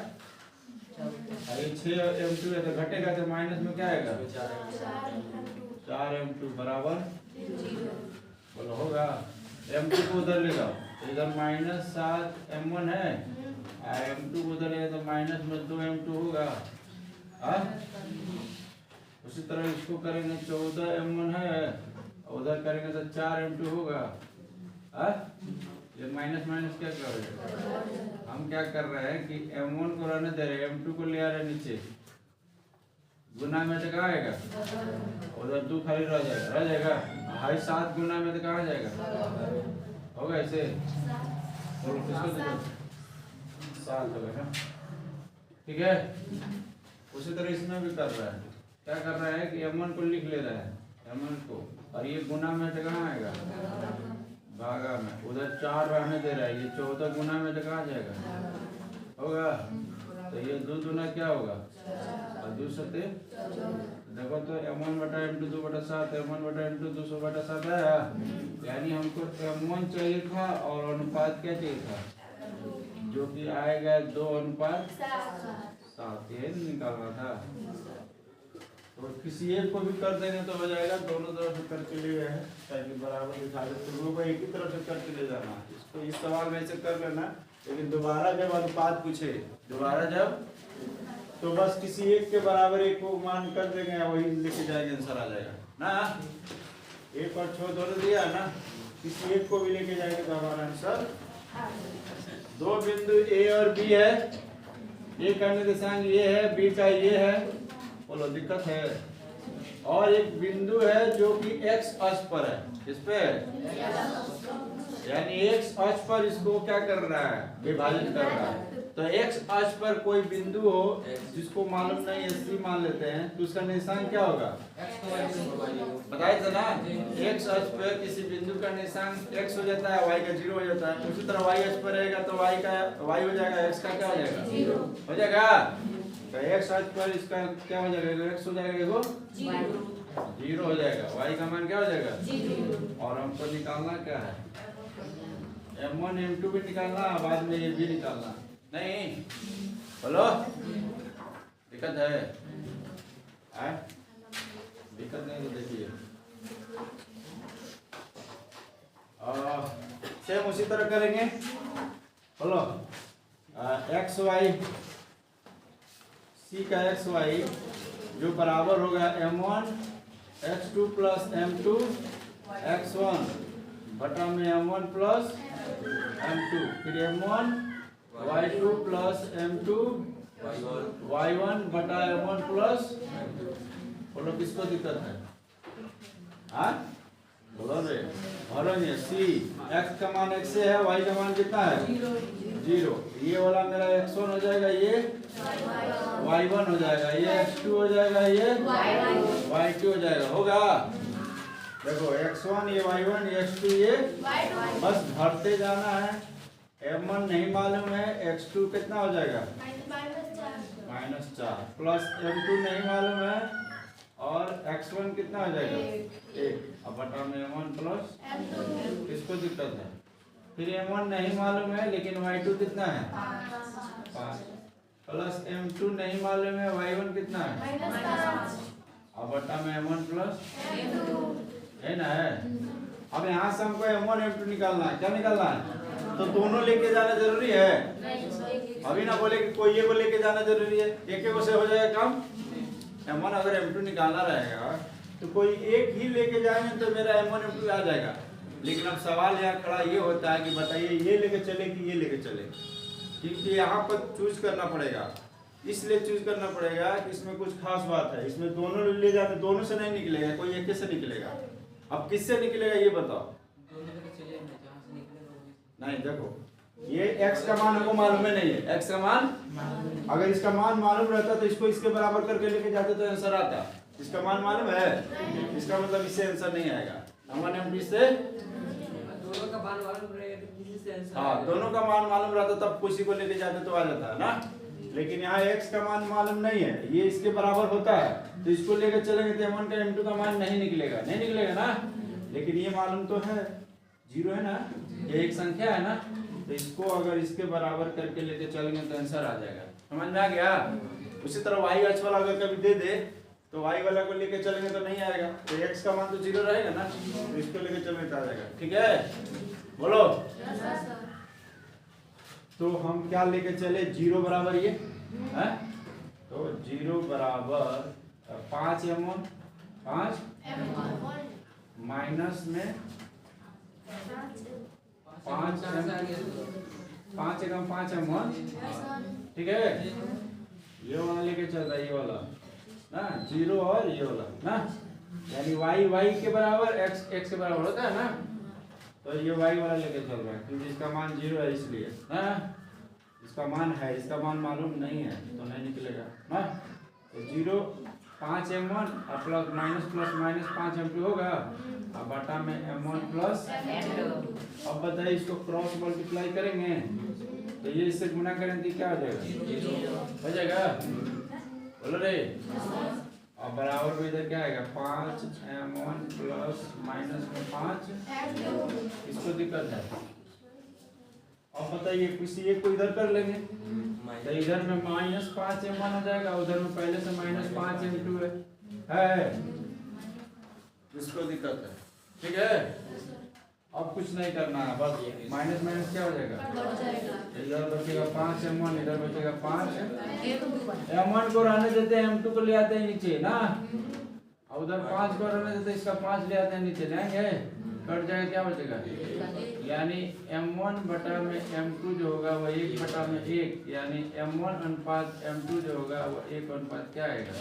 ये 6m2 है तो घटेगा तो माइनस में क्या आएगा 4m2 बराबर। बोलो होगा, m2 को उधर ले जाओ, तो इधर -7m1 है, m2 उधर है तो माइनस में 2m2 होगा। हाँ, उसी तरह इसको करेंगे 14m1 है, उधर करेंगे तो 4m2 होगा। हाँ, ये माइनस माइनस क्या कर रहे हैं, हम क्या कर रहे हैं कि m1 को रहने दे रहे हैं, m2 को ले आ रहे हैं नीचे, गुना में तो कहाँ आएगा, उधर 2 खाली रह जाएगा, हाई 7 गुना में तो कहाँ जाएगा, होगा ऐसे, और किसको देखो 7 होगा ना, ठीक है। उसी तरह इसमें भी कर रहा है, क्या कर रहा है कि m1 को लिख ले रहा है, m1 को, और ये गुना में तो कहाँ आएगा, भागा में, उधर 4 रहने दे रहा है, ये 14 गुना में तो कहाँ जाएगा, होगा, तो ये 2 गुना क्या होगा, और 2 सते देखो तो m1 बटा m2 2 बटा 7, m1 बटा m2 200 बटा 7 आया, यानी हमको m1 चाहिए था और अनुपात क्या चाहिए था, जो कि आएगा 2:7, ये निकालना था। तो किसी एक को भी कर देंगे तो हो जाएगा, दोनों तरफ से करके ले गए हैं ताकि बराबर दिखा दे, तो को एक ही तरफ से करके ले जाना, इसको इस सवाल में से कर लेना, लेकिन दोबारा जब अनुपात पूछे, दोबारा जब, तो बस किसी एक के बराबर एक को मान कर देंगे, वही लेके जाएंगे, आंसर आ जाएगा ना। एक और छोड़ दोनों दिया ना, किसी एक को भी लेके जाएंगे तो हमारा आंसर। 2 बिंदु ए और बी है, ए का निर्देशांक ये है, बी का ये है, बोलो दिक्कत है, और एक बिंदु है जो कि x अक्ष पर है, किस पे, यानी x अक्ष पर इसको क्या कर रहा है, विभाजित कर रहा है। तो x अक्ष पर कोई बिंदु हो जिसको मालूम नहीं है, c मान लेते हैं, तो उसका निशान क्या होगा, बताया था ना, x अक्ष पर किसी बिंदु का निशान x हो जाता है, y का 0 हो जाता है, उसी तरह y अक्ष पर रहेगा तो y का y हो जाएगा, x का क्या हो जाएगा, 0 हो जाएगा। तो x अक्ष पर इसका क्या हो जाएगा, x हो जाएगा, देखो 0 हो जाएगा, y का मान क्या हो जाएगा 0, और हमको निकालना क्या है, m1 m2 भी निकालना, बाद में ये भी निकालना, नहीं बोलो दिक्कत है, दिक्कत नहीं तो देखिए, सेम उसी तरह करेंगे, बोलो एक्स वाई, सी का एक्स वाई जो बराबर होगा m1 x2 plus m2 x1 बटा में m1 प्लस m2, फिर m1 y2 plus m2 y1 बटा m1 प्लस, बोलो किसको दिक्कत है, हाँ बोलो रे, बोलो नहीं, सी x का मान x से है, y का मान कितना है 0, ये वाला मेरा x1 हो जाएगा, ये y1 हो जाएगा, ये x2 हो जाएगा, ये y2 हो जाएगा, होगा, देखो x1 ये y1 ये x2 ये, बस भरते जाना है, m1 नहीं मालूम है, x2 कितना हो जाएगा -4 प्लस m2 नहीं मालूम है, और x1 कितना हो जाएगा 1, अब बटा में m1 प्लस, किसको दिक्कत है, फिर m1 नहीं मालूम है लेकिन y2 कितना है 5, प्लस m2 नहीं मालूम है, y1 कितना है, अब बटा में m1 प्लस है ना, है। अब यहाँ से हमको m1 m2 निकालना है, क्या निकालना है, तो दोनों लेके जाना जरूरी है, अभी ना बोले कि कोई ये को लेके जाना जरूरी है, एक को से हो जाएगा काम, m1 अगर m2 निकालना रहेगा तो कोई एक ही लेके जाएंगे तो मेरा m1 m2 आ जाएगा, लेकिन अब सवाल यहाँ खड़ा ये होता है कि बताइए ये लेके चले कि ये लेके चले, क्योंकि यहाँ पर चूज करना पड़ेगा, इसलिए चूज करना पड़ेगा कि इसमें कुछ खास बात है, इसमें दोनों ले जाते, दोनों से नहीं निकलेगा, कोई एक से निकलेगा, अब किससे निकलेगा ये बताओ, नहीं देखो ये x का मान हमको मालूम है नहीं है, x का मान अगर इसका मान मालूम रहता तो इसको इसके बराबर करके लेके जाते तो आंसर आता, इसका मान मालूम है, इसका मतलब इससे आंसर नहीं आएगा, हमारे हम से
दोनों का मान मालूम रहेगा तो किसी से आंसर,
हाँ दोनों का मान मालूम रहता तब किसी को लेके जाते तो आ जाता है ना, लेकिन यहाँ x का मान मालूम नहीं है, ये इसके बराबर होता है, तो इसको लेकर चलेंगे तो m1 का m2 का मान नहीं निकलेगा, नहीं निकलेगा ना, लेकिन ये मालूम तो है 0 है ना, ये एक संख्या है ना, तो इसको अगर इसके बराबर करके लेके चलेंगे तो आंसर आ जाएगा, समझ में आ गया। उसी तरह y अक्ष वाला अगर कभी दे दे तो y वाला को लेके चलेंगे तो नहीं आएगा, तो x का मान तो 0 रहेगा ना, तो इसको लेके चलेंगे तो आ जाएगा, ठीक है। बोलो। तो हम क्या लेके चले, 0 बराबर ये है, तो 0 बराबर 5m1, 5 माइनस में 5 एकम 5m1, ठीक है। ये वाला लेके चल रहा है, ये वाला ना 0 और ये वाला ना, यानी y के बराबर x के बराबर होता है ना, तो ये y वाला लेके चल रहा है क्योंकि इसका मान 0 है, इसलिए ना, इसका मान है, इसका मान मालूम नहीं है तो नहीं निकलेगा ना। तो 0 5m1 और प्लस माइनस 5m2 होगा, अब बटा में m1 प्लस। अब बताइए इसको क्रॉस मल्टीप्लाई करेंगे तो ये इससे गुना करें तो क्या हो जाएगा, हो जाएगा, बोलो रे। अब बराबर में इधर क्या आएगा, 5m1 प्लस माइनस में 5, इसको दिक्कत है। अब बताइए किसी एक को इधर कर लेंगे तो इधर में माइनस 5m1 हो जाएगा, उधर में पहले से माइनस 5m2 है, इसको दिक्कत है, ठीक है। अब कुछ नहीं करना है, बस माइनस माइनस क्या हो जाएगा, इधर बचेगा 5m1, इधर बचेगा 5, m1 को रहने देते हैं, m2 को ले आते हैं नीचे ना, और उधर 5 को रहने देते हैं, इसका 5 ले आते हैं नीचे, लेंगे कट जाएगा, क्या बचेगा, यानी m1 बटा में m2 जो होगा वो 1 बटा में 1, यानी m1 अनुपात m2 जो होगा वो 1 अनुपात क्या आएगा,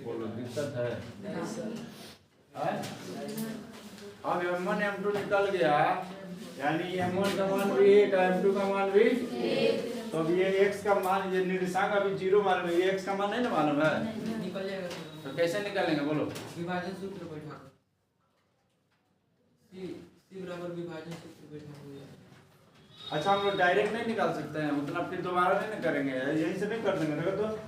बोलो दिक्कत है। अब m1 m2 निकल गया, यानी m1 का मान भी 1, m2 का मान भी 1, तो अब ये x का मान, ये निर्देशांक अभी 0 मालूम है, ये x का मान नहीं ना मालूम है,
निकल जाएगा
तो कैसे निकालेंगे बोलो,
विभाजन सूत्र बैठा, c बराबर विभाजन सूत्र बैठा हुआ।
अच्छा हम लोग डायरेक्ट नहीं निकाल सकते हैं उतना, फिर दोबारा नहीं ना करेंगे, यहीं से नहीं कर देंगे। देखो तो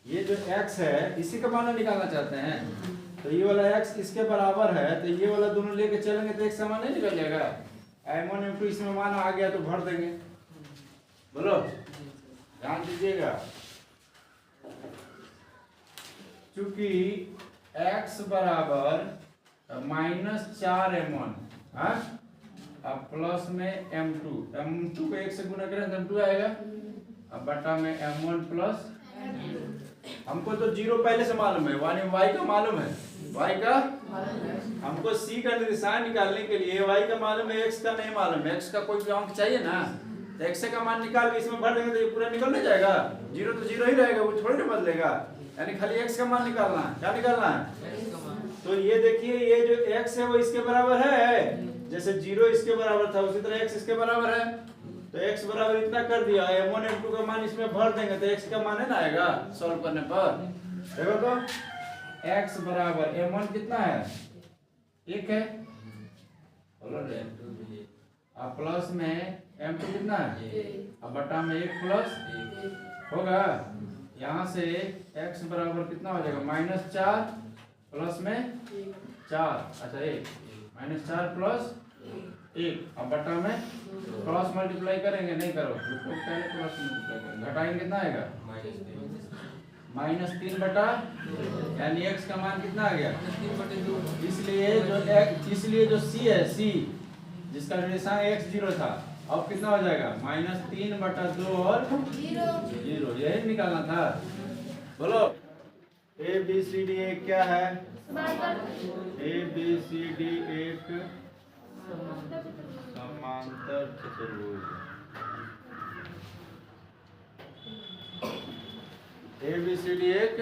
ये जो x है इसी का मान निकालना चाहते हैं, तो ये वाला x इसके बराबर है, तो ये वाला दोनों लेके चलेंगे तो x का मान नहीं निकल जाएगा, m1 m2 इसमें मान आ गया तो भर देंगे, बोलो ध्यान दीजिएगा। चूंकि x बराबर -4m1 अब प्लस में m2 को 1 से गुना करें तो m2 आएगा, अब बटा में m1 प्लस, हमको तो 0 पहले से मालूम है, यानी y का मालूम है, y का हमको c का निर्देशांक निकालने के लिए y का मालूम है, x का नहीं मालूम है, x का कोई भी अंक चाहिए ना, तो x का मान निकाल के इसमें भर देंगे तो ये पूरा निकल नहीं जाएगा, 0 तो 0 ही रहेगा, वो थोड़ी ना बदलेगा, यानी खाली x का मान निकालना है, क्या निकालना है, तो ये देखिए ये जो x है वो इसके बराबर है, जैसे 0 इसके बराबर था उसी तरह x इसके बराबर है, तो x बराबर इतना कर दिया, m1 m2 का मान इसमें भर देंगे तो x का मान है ना आएगा सॉल्व करने पर, देखो तो x बराबर m1 कितना है, 1 है, अब प्लस में m2 कितना है, अब बटा में 1 प्लस होगा, यहाँ से x बराबर कितना हो जाएगा, -4 प्लस में 4, अच्छा 1 -4 प्लस 1, अब बटा में क्रॉस मल्टीप्लाई करेंगे, नहीं करो पहले क्रॉस मल्टीप्लाई करेंगे, घटाएंगे कितना आएगा, -3 बटा, यानी x का मान कितना आ गया, इसलिए जो c है, c जिसका निर्देशांक x0 था, अब कितना हो जाएगा, -3 बटा 2 और 0, यही निकालना था, बोलो। ए बी सी डी एक क्या है, ए बी सी डी एक समांतर चतुर्भुज, ए बी सी डी एक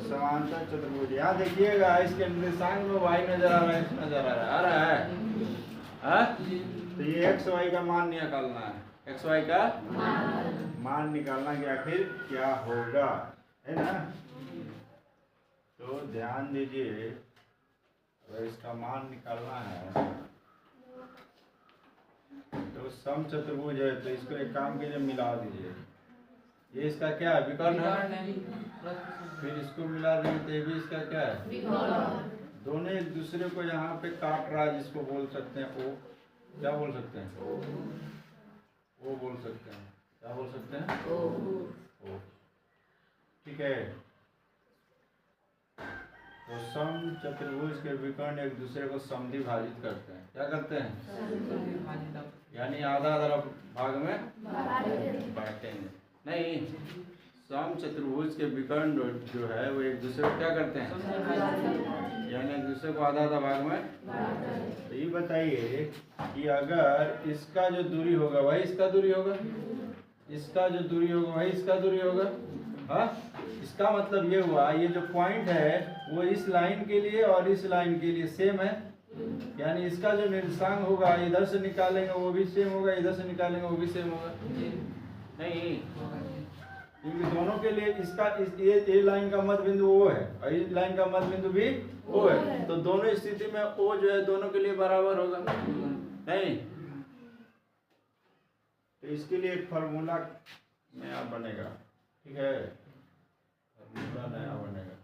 समांतर चतुर्भुज। यहाँ देखिएगा इसके निर्देशांक में y नजर आ रहा है, आ रहा है, तो ये एक्स वाई का मान निकालना है, एक्स वाई का मान निकालना कि आखिर क्या होगा, है ना। तो ध्यान दीजिए, अगर इसका मान निकालना है तो सम चतुर्भुज है, तो इसको एक काम कीजिए मिला दीजिए, ये इसका क्या है, विकर्ण है, फिर इसको मिला देंगे तो ये भी इसका क्या है, दोनों एक दूसरे को यहाँ पे काट रहा है, जिसको बोल सकते हैं ओ, क्या बोल सकते हैं, ओ बोल सकते हैं, क्या बोल सकते हैं, ओ, ठीक है। तो सम चतुर्भुज के विकर्ण एक दूसरे को समद्विभाजित करते हैं। क्या करते हैं? यानी आधा आधा भाग में बांटेंगे। नहीं, सम चतुर्भुज के विकर्ण जो है वो एक दूसरे को क्या करते हैं? यानी एक दूसरे को आधा आधा भाग में। तो ये बताइए कि अगर इसका जो दूरी होगा वही इसका दूरी होगा, इसका जो दूरी होगा वही इसका दूरी होगा। हाँ, इसका मतलब ये हुआ ये जो पॉइंट है वो इस लाइन के लिए और इस लाइन के लिए सेम है। यानी इसका जो निर्देशांक होगा इधर से निकालेंगे वो भी सेम होगा, इधर से निकालेंगे वो भी सेम होगा। नहीं, क्योंकि दोनों के लिए इसका ये लाइन का मध्य बिंदु ओ है और इस लाइन का मध्य बिंदु भी ओ है, तो दोनों स्थिति में ओ जो है दोनों के लिए बराबर होगा। नहीं, तो इसके लिए एक फार्मूला नया बनेगा। ठीक है, फार्मूला नया बनेगा।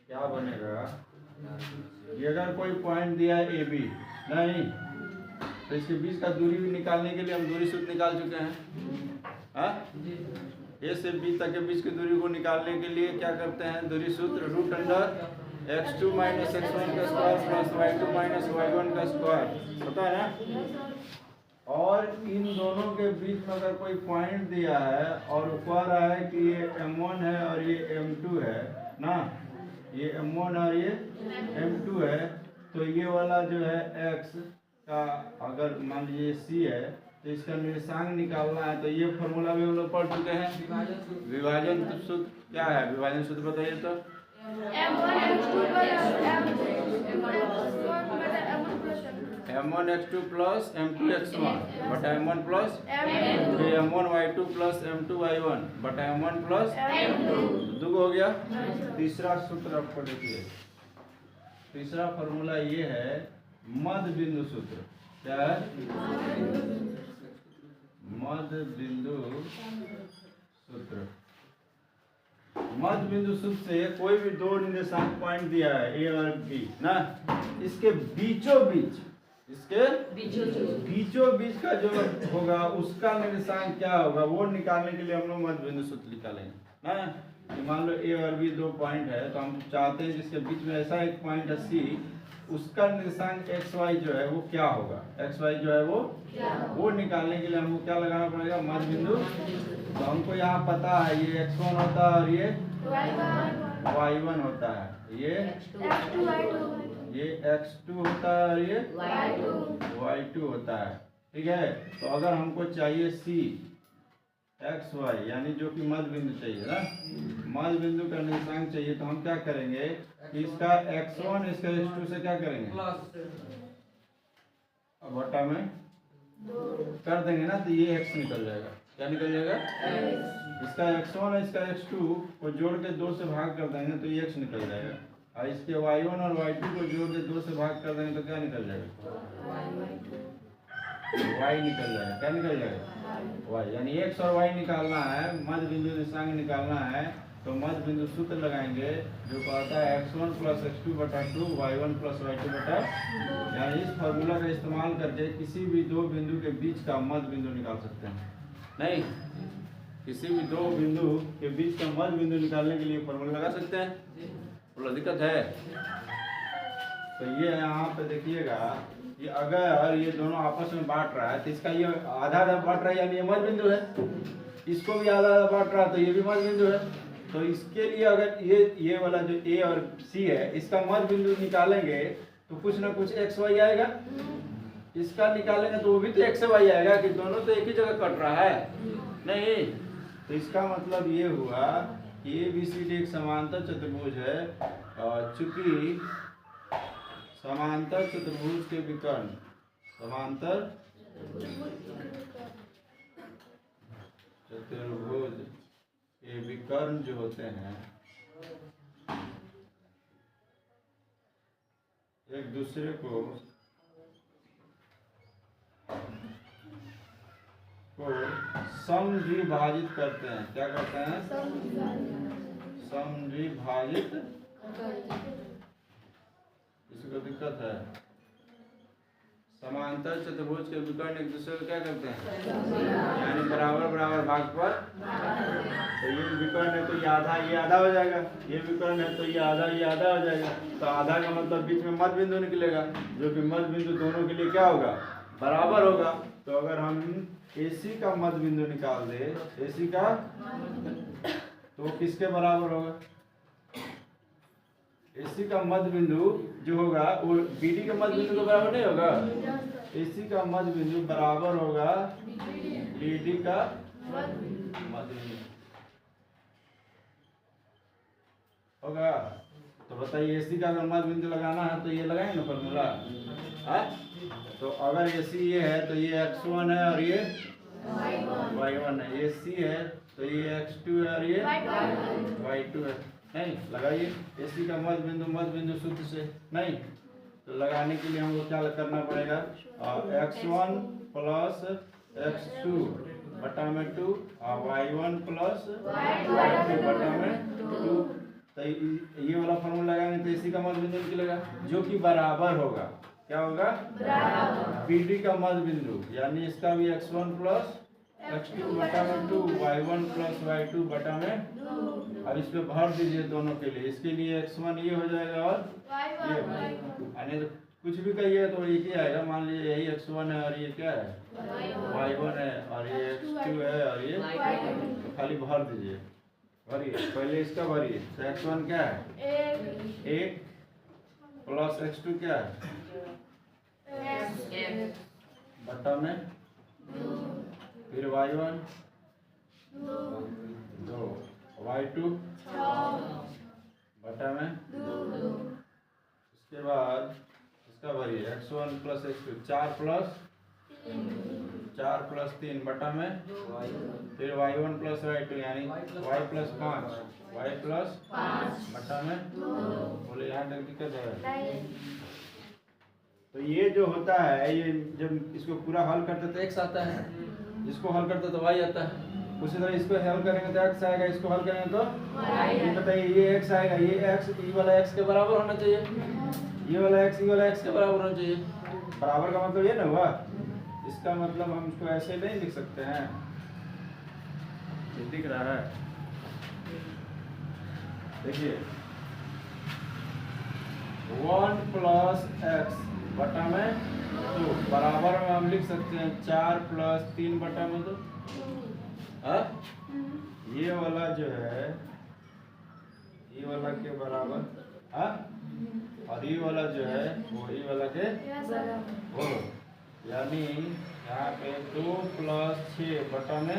क्या बनेगा? ये अगर कोई पॉइंट दिया है ए बी, नहीं तो इसके बीच का दूरी भी निकालने के लिए हम दूरी सूत्र निकाल चुके हैं। हाँ, ए से बी तक के बीच की दूरी को निकालने के लिए क्या करते हैं? दूरी सूत्र root under x2 minus x1 का square plus y2 minus y1 का स्क्वायर होता है ना। और इन दोनों के बीच में अगर कोई पॉइंट दिया है और वो कह रहा है कि ये m1 है और ये m2 है ना, ये m1 और ये m2 है, तो ये वाला जो है x का अगर मान लीजिए c है तो इसका निर्देशांक निकालना है। तो ये फॉर्मूला भी हम लोग पढ़ चुके हैं। विभाजन सूत्र क्या है? विभाजन सूत्र बताइए तो। m1 x2 plus m2 x1 बटा m1 plus m1 y2 plus m2 y1 बटा m1 प्लस दो हो गया। तीसरा सूत्र आपको देखिए, तीसरा फॉर्मूला ये है मध्य बिंदु सूत्र। क्या है? मध्य बिंदु सूत्र। मध्य बिंदु सूत्र से कोई भी दो निर्देशांक पॉइंट दिया है ए और बी ना, इसके बीचों बीच, इसके बीचों बीच का जो होगा उसका निर्देशांक क्या होगा वो निकालने के लिए हम लोग मध्य बिंदु सूत्र निकालेंगे ना। मान लो ए और बी दो पॉइंट है, तो हम चाहते हैं जिसके बीच में ऐसा एक पॉइंट है सी, उसका निर्देशांक एक्स वाई जो है वो क्या होगा, एक्स वाई जो है वो निकालने के लिए हमको क्या लगाना पड़ेगा? मध्य बिंदु। तो हमको यहाँ पता है ये x1 होता है और ये y1 होता है, ये x2 होता है और ये y2 होता है। ठीक है, तो अगर हमको चाहिए c एक्स वाई यानी जो कि मध्य बिंदु चाहिए ना, मध्य बिंदु का निर्देशांक चाहिए, तो हम क्या करेंगे कि इसका x1 इसका x2 से क्या करेंगे? अब बटा में कर देंगे ना, तो ये x निकल जाएगा। क्या निकल जाएगा? इसका x1 और इसका x2 को जोड़ के 2 से भाग कर देंगे तो ये x निकल जाएगा, और इसके y1 और y2 को जोड़ के 2 से भाग कर देंगे तो क्या निकल जाएगा? y निकल जाएगा। क्या निकल जाएगा? y। यानी x और y निकालना है, मध्य बिंदु निर्देशांक निकालना है, तो मध्य बिंदु सूत्र लगाएंगे जो कहता है x1 प्लस x2 बटा 2 y1 प्लस y2 बटा। यानी इस फॉर्मूला का इस्तेमाल करके किसी भी दो बिंदु के बीच का मध्य बिंदु निकाल सकते हैं। नहीं, किसी भी दो बिंदु के बीच का मध्य बिंदु निकालने के लिए फॉर्मूला लगा सकते हैं। बोला दिक्कत है? तो ये यहाँ पे देखिएगा कि अगर ये दोनों आपस में बांट रहा है तो इसका ये आधा आधा बांट रहा है यानी ये मध्य बिंदु है, इसको भी आधा आधा बांट रहा है तो ये भी मध्य बिंदु है। तो इसके लिए अगर ये वाला जो ए और सी है इसका मध्य बिंदु निकालेंगे तो कुछ ना कुछ एक्स वाई आएगा, इसका निकालेंगे तो वो भी तो एक्स वाई आएगा कि दोनों तो एक ही जगह कट रहा है। नहीं, तो इसका मतलब ये हुआ कि ए बी सी डी एक समांतर चतुर्भुज है, और चूंकि समांतर चतुर्भुज के विकर्ण, समांतर चतुर्भुज के विकर्ण जो होते हैं एक दूसरे को समद्विभाजित करते हैं। क्या करते हैं? समद्विभाजित। किसी को दिक्कत है? समांतर चतुर्भुज के विकर्ण एक दूसरे को क्या करते हैं, यानी बराबर बराबर भाग पर। तो ये विकर्ण है तो ये आधा हो जाएगा, ये विकर्ण है तो ये आधा हो जाएगा। तो आधा का मतलब बीच में मध्य बिंदु निकलेगा, जो कि मध्य बिंदु दोनों के लिए क्या होगा, बराबर होगा। तो अगर हम AC का मध्य बिंदु निकाल दे, AC का, तो किसके बराबर होगा, AC का मध्य बिंदु जो होगा वो BD का मध्य बिंदु के बराबर नहीं होगा। AC का मध्य बिंदु बराबर होगा BD का मध्य बिंदु होगा। तो बताइए AC का अगर मध्य बिंदु लगाना है तो ये लगाएंगे ना फॉर्मूला। तो अगर AC ये है तो ये x1 है और ये y1 है, ये C है तो ये x2 है और ये y2 है। नहीं लगाइए, AC का मध्य बिंदु सूत्र से नहीं, तो लगाने के लिए हमको क्या करना पड़ेगा, x1 प्लस x2 बटा में 2 और y1 प्लस y2 बटा में 2। तो ये वाला फॉर्मूला लगाएंगे तो AC का मध्य बिंदु निकलेगा, जो कि बराबर होगा, क्या होगा, BD का मध्य बिंदु, यानी इसका भी x1 प्लस x2 बटा में 2 y1 प्लस y2 बटा में। अब इस पे भर दीजिए दोनों के लिए, इसके लिए x1 ये हो जाएगा और ये हो जाएगा, यानी तो कुछ भी कहिए तो एक ही आएगा। मान लीजिए यही x1 है और ये क्या है, y1 है और ये x2 है और ये, तो खाली भर दीजिए, भरिए पहले इसका भरिए। तो x1 क्या है, 1 प्लस x2 क्या है, बटा में, फिर y1 2, y2 बटा में, इसके बाद इसका भरिए x1 प्लस x2 4 प्लस 3 बटा में, फिर y1 प्लस y2 यानी y प्लस 5 बटा में। बोले यहाँ तक दिक्कत है। तो ये जो होता है, ये जब इसको पूरा हल करते तो x आता है, इसको हल करते तो y आता है। उसी तरह इसको हल करेंगे तो x आएगा, इसको हल करेंगे तो ये। बताइए ये x आएगा, ये x ई वाला x के बराबर होना चाहिए, ये वाला x ई वाला x के बराबर होना चाहिए। बराबर का मतलब ये ना हुआ, इसका मतलब हम इसको ऐसे नहीं लिख सकते हैं, ये दिख रहा है, देखिए 1 प्लस x बटा में 2 बराबर में हम लिख सकते हैं 4 प्लस 3 बटा में 2। ये वाला जो है, ये वाला के बराबर, और ये वाला जो है वो ये वाला के वो, यानी यहाँ पे 2 प्लस 6 बटा में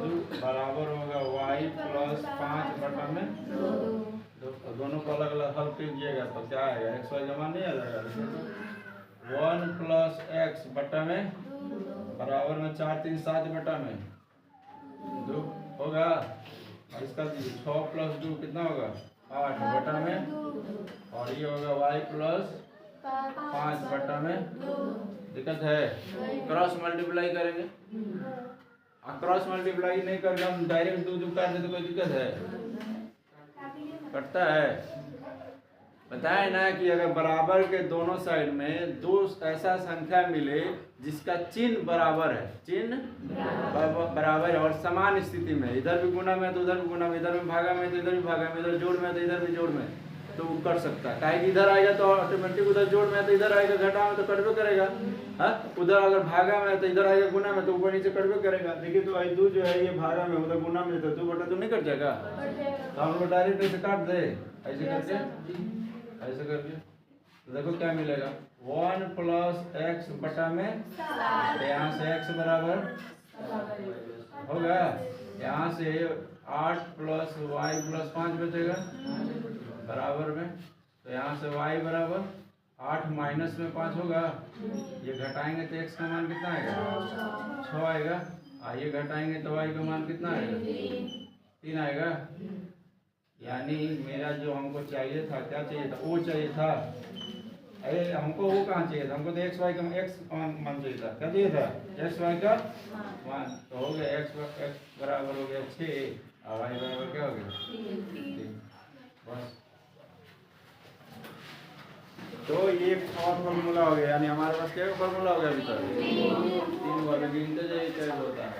2 बराबर होगा y प्लस 5 बटा में 2। दोनों को अलग अलग हल कीजिएगा तो क्या आएगा, x y जमा नहीं आ जाएगा। 1 प्लस x बटा में बराबर में 4 3 7 बटा में 2 होगा, और इसका 6 प्लस 2 कितना होगा, 8 बटा में, और ये होगा y प्लस 5 बटा में। दिक्कत है, क्रॉस मल्टीप्लाई करेंगे, क्रॉस मल्टीप्लाई नहीं करके हम डायरेक्ट 2 काट दे तो कोई दिक्कत है, कटता है। बताए ना कि अगर बराबर के दोनों साइड में दो ऐसा संख्या मिले जिसका चिन्ह बराबर है, चिन्ह बराबर है और समान स्थिति में, इधर भी गुना में तो उधर भी गुना में, इधर में भागा में तो इधर भी भागा में, इधर जोड़ में तो इधर भी जोड़ में, तो वो कर सकता है। काहे कि इधर आएगा तो ऑटोमेटिक उधर जोड़ में है तो इधर आएगा, घटा में तो कटबे करेगा। उधर अगर भागा में है तो इधर आएगा गुना में तो ऊपर नीचे कटबे करेगा। देखिए तो आई 2 जो है ये भागा में, उधर गुना में, तो 2 बटा 2 नहीं कट जाएगा, तो हम लोग डायरेक्ट ऐसे काट दे, ऐसे करके ऐसे करके, तो देखो क्या मिलेगा, 1 प्लस x बटा में, तो यहाँ से x बराबर होगा, यहाँ से 8 प्लस y प्लस 5 बचेगा बराबर में, तो यहाँ से y बराबर 8 माइनस में 5 होगा, ये घटाएंगे तो x का मान कितना आएगा, 6 आएगा, ये घटाएंगे तो y का मान कितना आएगा, 3 आएगा। यानी मेरा जो हमको चाहिए था, क्या चाहिए था, वो चाहिए था, अरे हमको वो कहाँ चाहिए था, हमको तो x y का x मान चाहिए था, क्या चाहिए था, x y का मान, तो हो गया x बराबर हो गया 6 और y बराबर क्या हो गया 3, बस। तो ये एक और फॉर्मूला हो गया, यानी हमारे पास क्या फॉर्मूला हो गया अभी तक? 3 वाले गिनते जाइए क्या होता है।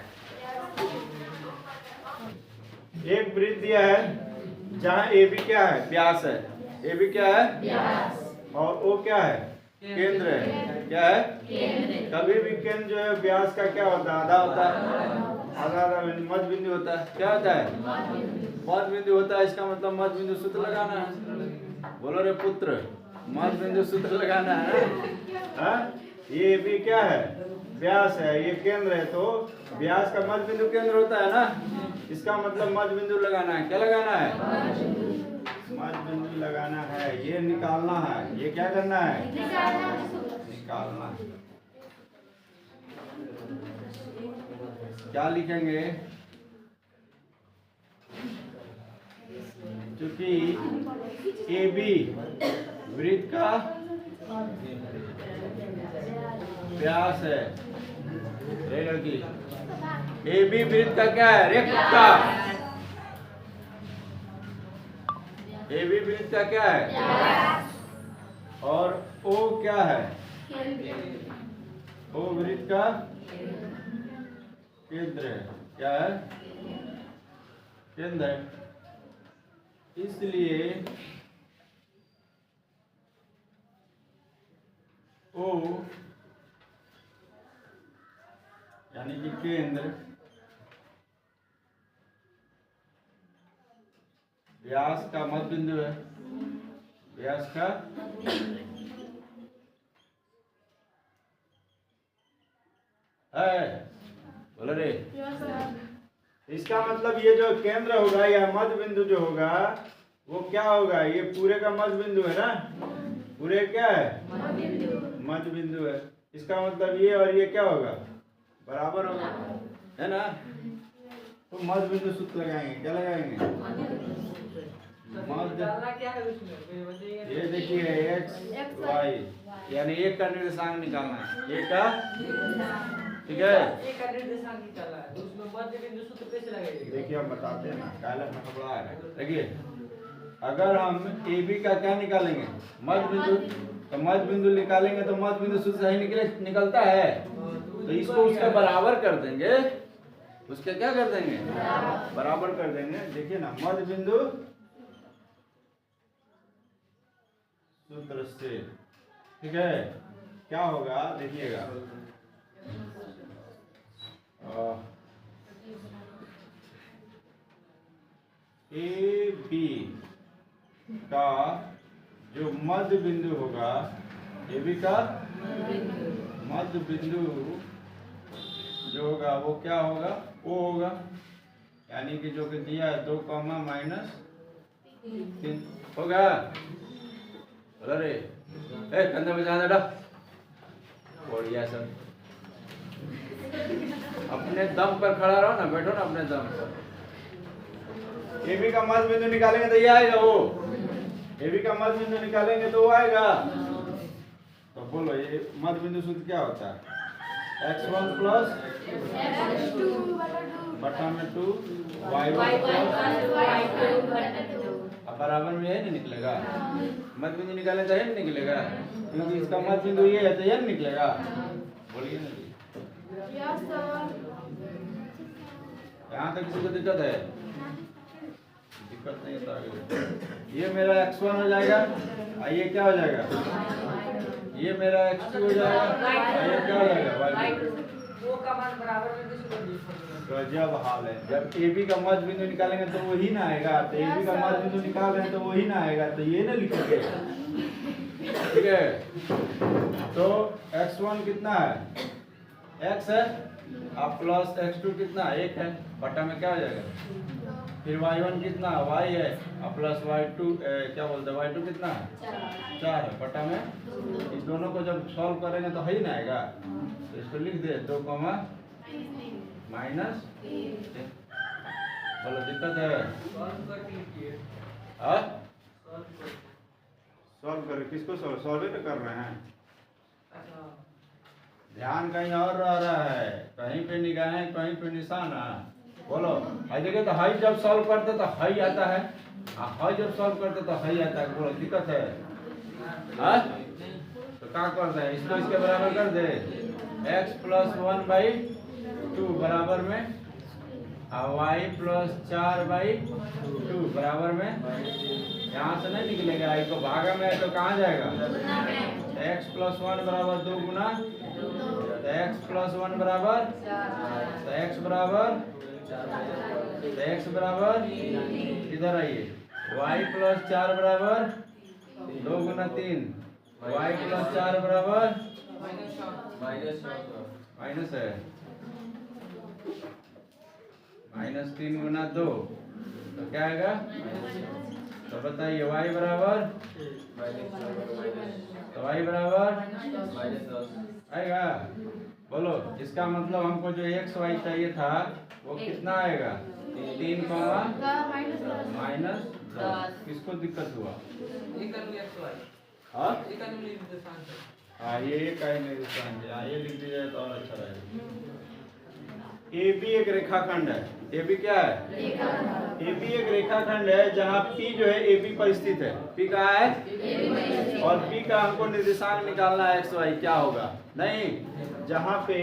एक वृत्त दिया है जहाँ ए बी क्या है? व्यास है। ए बी क्या है? व्यास। और ओ क्या है? केंद्र है। क्या है? केंद्र। कभी भी केंद्र जो है व्यास का क्या होता है? आधा होता है। आधा मध्य बिंदु होता है। क्या होता है? मध्य बिंदु होता है। इसका मतलब मध्य बिंदु सूत्र लगाना है। बोलो रे पुत्र, मध्य बिंदु सूत्र लगाना है। हाँ? ये भी क्या है? व्यास है। ये केंद्र है, तो व्यास का मध्य बिंदु केंद्र होता है ना, इसका मतलब मध्य बिंदु लगाना है। क्या लगाना है? मध्य बिंदु लगाना है। ये निकालना है। ये क्या करना है? निकालना है। क्या लिखेंगे? क्योंकि ए बी वृत्त का व्यास है। लड़की, ए बी वृत्त का क्या है? रेखा। ए बी वृत्त का क्या है? और ओ क्या है? ओ वृत्त का केंद्र है। क्या है? केंद्र है। इसलिए ओ यानी कि केंद्र व्यास का मध्य बिंदु है। व्यास का है। बोलो रे। इसका मतलब ये जो केंद्र होगा या मध्य बिंदु जो होगा वो क्या होगा? ये पूरे का मध्य बिंदु है ना। पूरे क्या है? मध्य बिंदु है। इसका मतलब ये और ये क्या होगा? बराबर होगा, है ना। तो मध्य बिंदु सूत्र लगाएंगे। क्या लगाएंगे?
क्या है उसमें?
ये देखिए एक्स वाई, यानी एक का निर्देशांक निकालना है। एक का, ठीक है।
एक का निर्देशांक निकालना है, उसमें मध्य बिंदु सूत्र कैसे लगाएंगे?
देखिए हम बताते हैं ना, काला खबड़ा है। देखिए अगर हम ए बी का क्या निकालेंगे? मध्य बिंदु। तो मध्य बिंदु निकालेंगे तो मध्य बिंदु सूत्र सही निकलता है। तो इसको उसके बराबर कर देंगे। उसके क्या कर देंगे? बराबर कर देंगे। देखिए ना, मध्य बिंदु सूत्र से, ठीक है। क्या होगा देखिएगा, ए बी का जो मध्य बिंदु होगा, ए बी का मध्य बिंदु जो होगा वो क्या होगा? ओ होगा। यानी कि जो कि दिया है 2 माइनस 3 होगा। अरे कंधे में जाना बेटा, बढ़िया सब। अपने दम पर खड़ा रहो ना, बैठो ना अपने दम पर। ए बी का मध्य बिंदु निकालेंगे तो ये आएगा। वो ए बी का मध्य बिंदु निकालेंगे तो वो आएगा। तो बोलो ये मध्य बिंदु सूत्र क्या होता है? x1 प्लस बटा में 2 y1 अब बराबर में ये नहीं निकलेगा। मध्य बिंदु निकाले तो ये नहीं निकलेगा, क्योंकि इसका मध्य बिंदु ये है तो ये नहीं निकलेगा। बोलिए ना जी, यहाँ तक किसी को दिक्कत है? दिक्कत नहीं है तो आगे। ये मेरा x1 हो जाएगा और ये क्या हो जाएगा? ये मेरा x2 हो जाएगा और ये क्या हो जाएगा? y2।
वो का मान बराबर में किसी को नहीं।
गजब हाल है। जब ए बी का मध्य बिंदु निकालेंगे तो वही ना आएगा। तो ए बी का मध्य बिंदु निकाल रहे हैं तो वही ना आएगा, तो ये ना लिखेंगे, ठीक है। तो x1 कितना है? x है, अब प्लस x2 कितना? 1 है, बटा में क्या हो जाएगा? फिर y1 कितना? y है, अब प्लस y2 क्या बोलते हैं? y2 कितना है? 4 है, बटा में इस दोनों को जब सॉल्व करेंगे तो है ही ना आएगा। तो इसको लिख दे 2 माइनस। बोलो दिक्कत है? सॉल्व कर, किसको सॉल्व कर रहे हैं? ध्यान कहीं और रह रहा है, कहीं पे निगाहें कहीं पे निशाना। बोलो देखिए, तो हाई जब सॉल्व करते तो हाई आता है, हाई जब सॉल्व करते तो हाई आता है। बोलो दिक्कत है? क्या करता है, इसको इसके बराबर कर दे, x प्लस 1/2 बराबर में y प्लस 4/2 बराबर में, यहाँ से नहीं निकलेगा, इसको भागा में है तो कहाँ जाएगा, x प्लस 1 बराबर 2 गुना, तो x प्लस 1 बराबर, तो x बराबर, तो x बराबर इधर आइए, y प्लस 4 बराबर 2 गुना 3, y प्लस 4 बराबर माइनस है, -3 गुना 2, तो क्या आएगा, तो बताइए y बराबर, तो y बराबर आएगा, बोलो। इसका मतलब हमको जो x y चाहिए था वो कितना आएगा, 3 -10। किसको दिक्कत हुआ, हाँ ये का ही निर्देशांक है, ये लिख दिया तो और अच्छा रहेगा। ए बी एक रेखाखंड है, ए बी क्या है, ए बी एक रेखाखंड है जहाँ P जो है ए बी पर स्थित है, P कहाँ है, और P का हमको निर्देशांक निकालना है, x y क्या होगा, नहीं जहाँ पे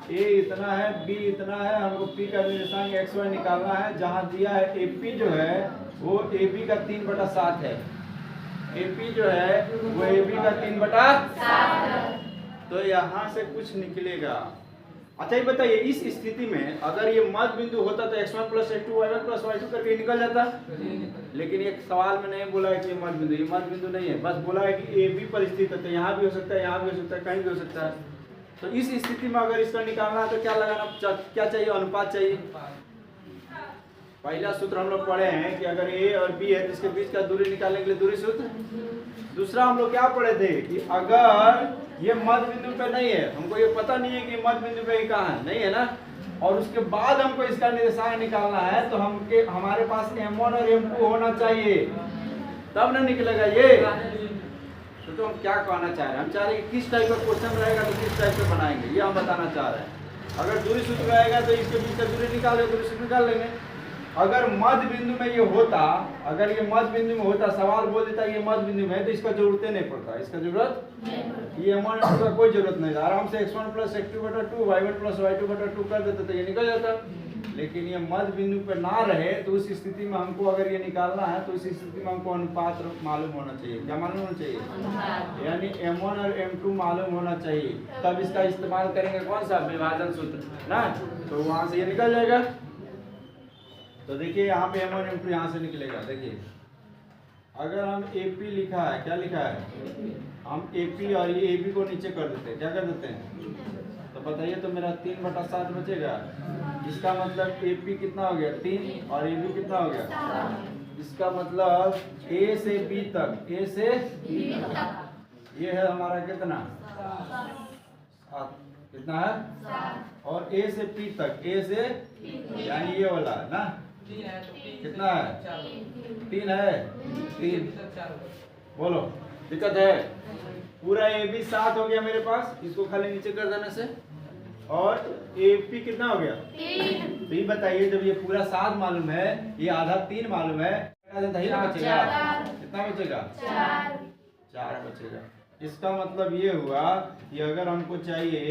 A इतना है B इतना है, हमको P का निर्देशांक x y निकालना है। जहाँ दिया है AP जो है वो AB का 3/7 है, AP जो है वो AB का 3/7, तो यहाँ से कुछ निकलेगा। अच्छा ये बताइए, इस स्थिति में अगर ये मध्य बिंदु होता तो x1 plus x2 y1 plus y2 करके निकल जाता, लेकिन एक सवाल में नहीं बोला है कि ये मध्य बिंदु, ये मध्य बिंदु नहीं है, बस बोला है कि AB पर स्थित है, तो यहाँ भी हो सकता है, यहाँ भी हो सकता है, कहीं भी हो सकता है। तो इस स्थिति में अगर इसका निकालना है तो क्या लगाना, क्या चाहिए, अनुपात चाहिए। पहला सूत्र हम लोग पढ़े हैं कि अगर A और B है तो इसके बीच का दूरी निकालने के लिए दूरी सूत्र। दूसरा हम लोग क्या पढ़े थे कि अगर ये मध्य बिंदु पे नहीं है, हमको ये पता नहीं है कि मध्य बिंदु पे ही कहाँ है, नहीं है ना, और उसके बाद हमको इसका निर्देशांक निकालना है तो हमारे पास M1 और M2 होना चाहिए, तब ना निकलेगा ये। तो हम क्या कहना चाह रहे हैं, हम चाह रहे हैं कि किस टाइप का क्वेश्चन रहेगा तो किस टाइप से बनाएंगे, ये हम बताना चाह रहे हैं। अगर दूरी सूत्र रहेगा तो इसके बीच का दूरी निकाल दूरी सूत्र निकाल लेंगे। अगर मध्य बिंदु में ये होता, अगर ये मध्य बिंदु में होता, सवाल बोल देता ये मध्य बिंदु में है, तो इसका जरूरत नहीं पड़ता, इसका जरूरत ये M1 का कोई जरूरत नहीं, आराम से x1 plus x2/2 y1 plus y2/2 कर देते तो ये निकल जाता। लेकिन ये मध्य बिंदु पर ना रहे तो उस स्थिति में हमको अगर ये निकालना है तो उस स्थिति में हमको अनुपात मालूम होना चाहिए। क्या मालूम होना चाहिए, यानी M1 और M2 मालूम होना चाहिए, तब इसका इस्तेमाल करेंगे कौन सा, विभाजन सूत्र ना, तो वहां से ये निकल जाएगा। तो देखिए यहाँ पे M1 M2 यहाँ से निकलेगा। देखिए अगर हम AP लिखा है, क्या लिखा है, हम AP और ये AB को नीचे कर देते हैं, क्या कर देते हैं, तो बताइए, तो मेरा 3/7 बचेगा। इसका मतलब AP कितना हो गया 3 और AB कितना हो गया, इसका मतलब A से B तक, A से B तक ये है हमारा कितना, 7, कितना है, और A से P तक, A से यानी ये वाला ना, कितना है, 3 है, 3, बोलो दिक्कत है। पूरा AB 7 हो गया मेरे पास, इसको खाली नीचे कर देने से, और AP कितना हो गया 3। तो ये बताइए, जब ये पूरा 7 मालूम है, ये आधा 3 मालूम है, बचेगा कितना, बचेगा 4 बचेगा। इसका मतलब ये हुआ कि अगर हमको चाहिए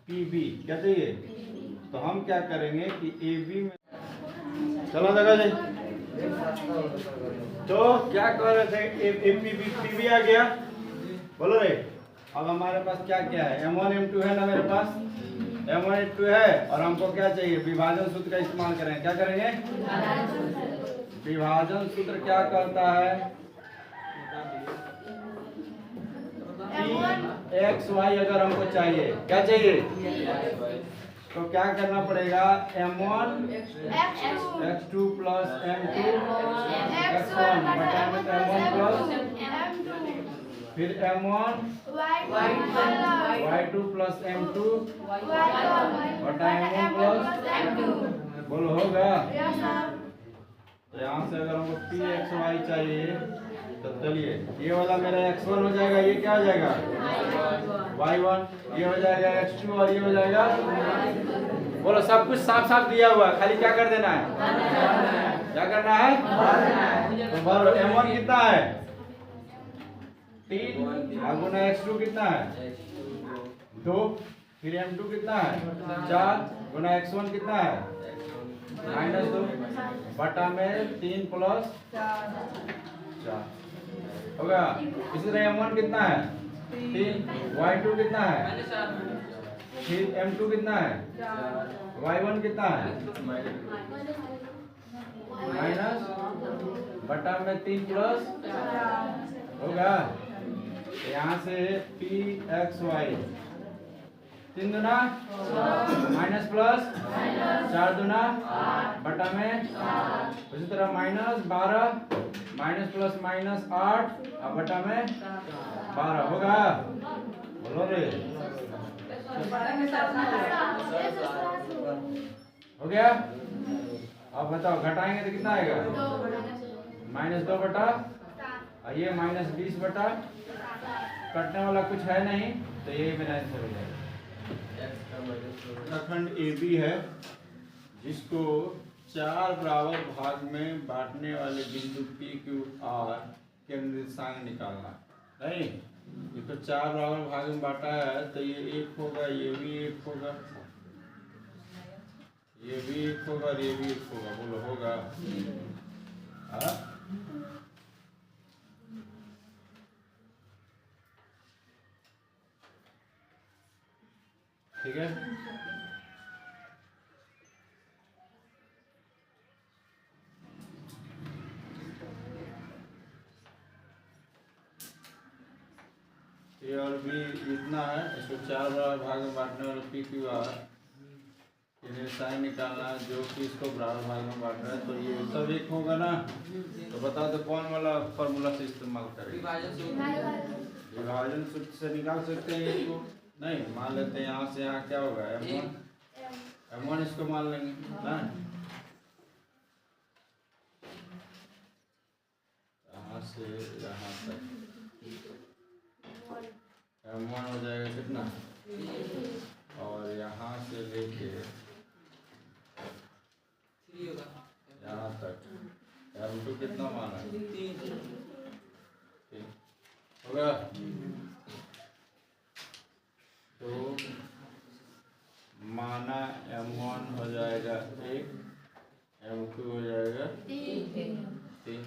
PB, क्या चाहिए, तो हम क्या करेंगे कि AB में, चलो देखा जाए, तो क्या कर रहे थे, PB आ गया, बोलो रे। अब हमारे पास क्या क्या है, M1 M2 है ना मेरे पास, M1 M2 है, और हमको क्या चाहिए, विभाजन सूत्र का इस्तेमाल करेंगे। क्या करेंगे, विभाजन सूत्र क्या कहता है, XY अगर हमको चाहिए, क्या चाहिए, तो क्या करना पड़ेगा, M1 x2 plus M2 x1 बटा M1 प्लस, फिर M1 y2 प्लस M2 बटा M1 प्लस, बोलो होगा। तो यहाँ से अगर हमको PXY चाहिए तो चलिए, ये वाला मेरा x1 हो जाएगा, ये क्या हो जाएगा y1, ये हो जाएगा x2 और ये हो जाएगा, बोलो सब कुछ साफ साफ दिया हुआ, खाली क्या कर देना है, क्या करना है, तो बोलो M1 कितना है, 3 और गुना x2 कितना है 2, फिर m2 कितना है 4 गुना x1 कितना है -2 बटा में 3 प्लस 4 होगा। इसी तरह m1 कितना है 3, y2 कितना है, फिर m2 कितना है, y1 कितना है माइनस बटा में 3 प्लस होगा। यहाँ से pxy 3 दुना माइनस प्लस 4 दुना बटा में, उसी तरह -12 माइनस प्लस -8 और बटा में 12 होगा। बोलो रे हो गया। अब बताओ घटाएंगे तो कितना आएगा -2 बटा और ये -20 बटा, कटने वाला कुछ है नहीं तो ये मेरा आंसर हो जाएगा। खंड AB है जिसको 4 बराबर भाग में बांटने वाले बिंदु PQR के निर्देशांक निकालना। नहीं, ये तो 4 बराबर भाग में बांटा है तो ये 1 होगा, ये भी 1 होगा, ये भी 1 होगा और ये भी 1 होगा। बोलो होगा? हाँ, ठीक है। ये और भी इतना है, इसको 4 बराबर भाग में बांटने वाले PQR निर्देशांक निकालना है जो कि इसको बराबर भाग में बांट रहा है। तो ये सब 1 होगा ना, तो बता दो कौन वाला फॉर्मूला से इस्तेमाल करेंगे। विभाजन सूत्र से निकाल सकते हैं इसको। नहीं, मान लेते हैं यहाँ से यहाँ क्या होगा m1 इसको मान लेंगे ना, यहाँ से यहाँ तक m1 हो जाएगा कितना, और यहाँ से लेके यहाँ तक m2 कितना माना है 3 होगा। तो माना m1 हो जाएगा 1, m2 हो जाएगा 3,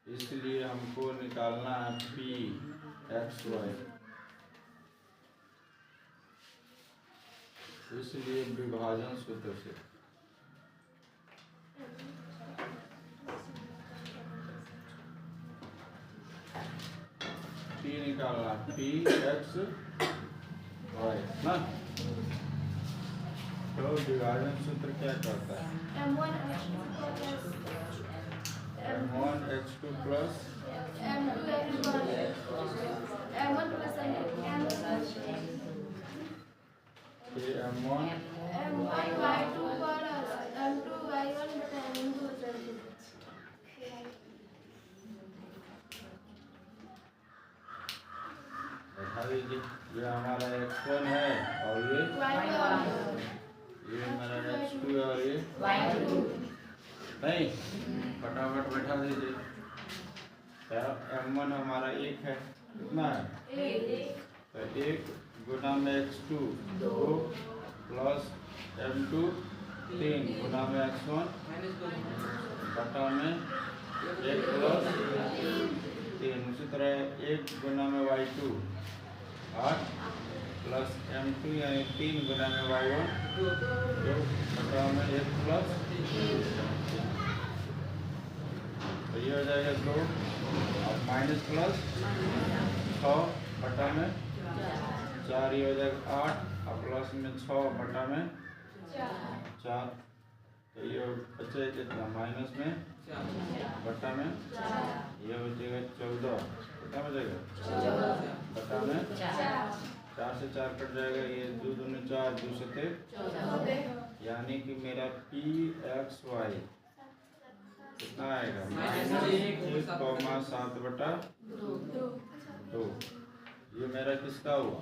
इसलिए हमको निकालना है pxy। इसलिए विभाजन सूत्र से p निकालना, pxy ना। तो विभाजन सूत्र क्या कहता है m1 x2 प्लस m1 बैठा दीजिए। ये हमारा x1 है और ये हमारा x2 है और ये नहीं, फटाफट बैठा दीजिए। m1 हमारा 1 है, कितना है तो 1 गुना में x2 2 प्लस m2 3 गुना में x1 बटा में 1 प्लस 3। उसी तरह 1 गुना में y2 8 प्लस m2 यानी 3 गुना में y1 2 बटा में 1 प्लस, तो ये हो जाएगा 2 और माइनस प्लस 6 बटा में 4, ये हो जाएगा 8 और प्लस में 6 बटा में 4। तो ये बचेगा कितना माइनस में बटा में, ये बचेगा 14, कितना बचेगा बटा में 4 से 4 कट जाएगा, ये 2 दूनी 4 2 से 13, यानी कि मेरा pxy कितना आएगा -1,7 बटा 2। ये मेरा किसका हुआ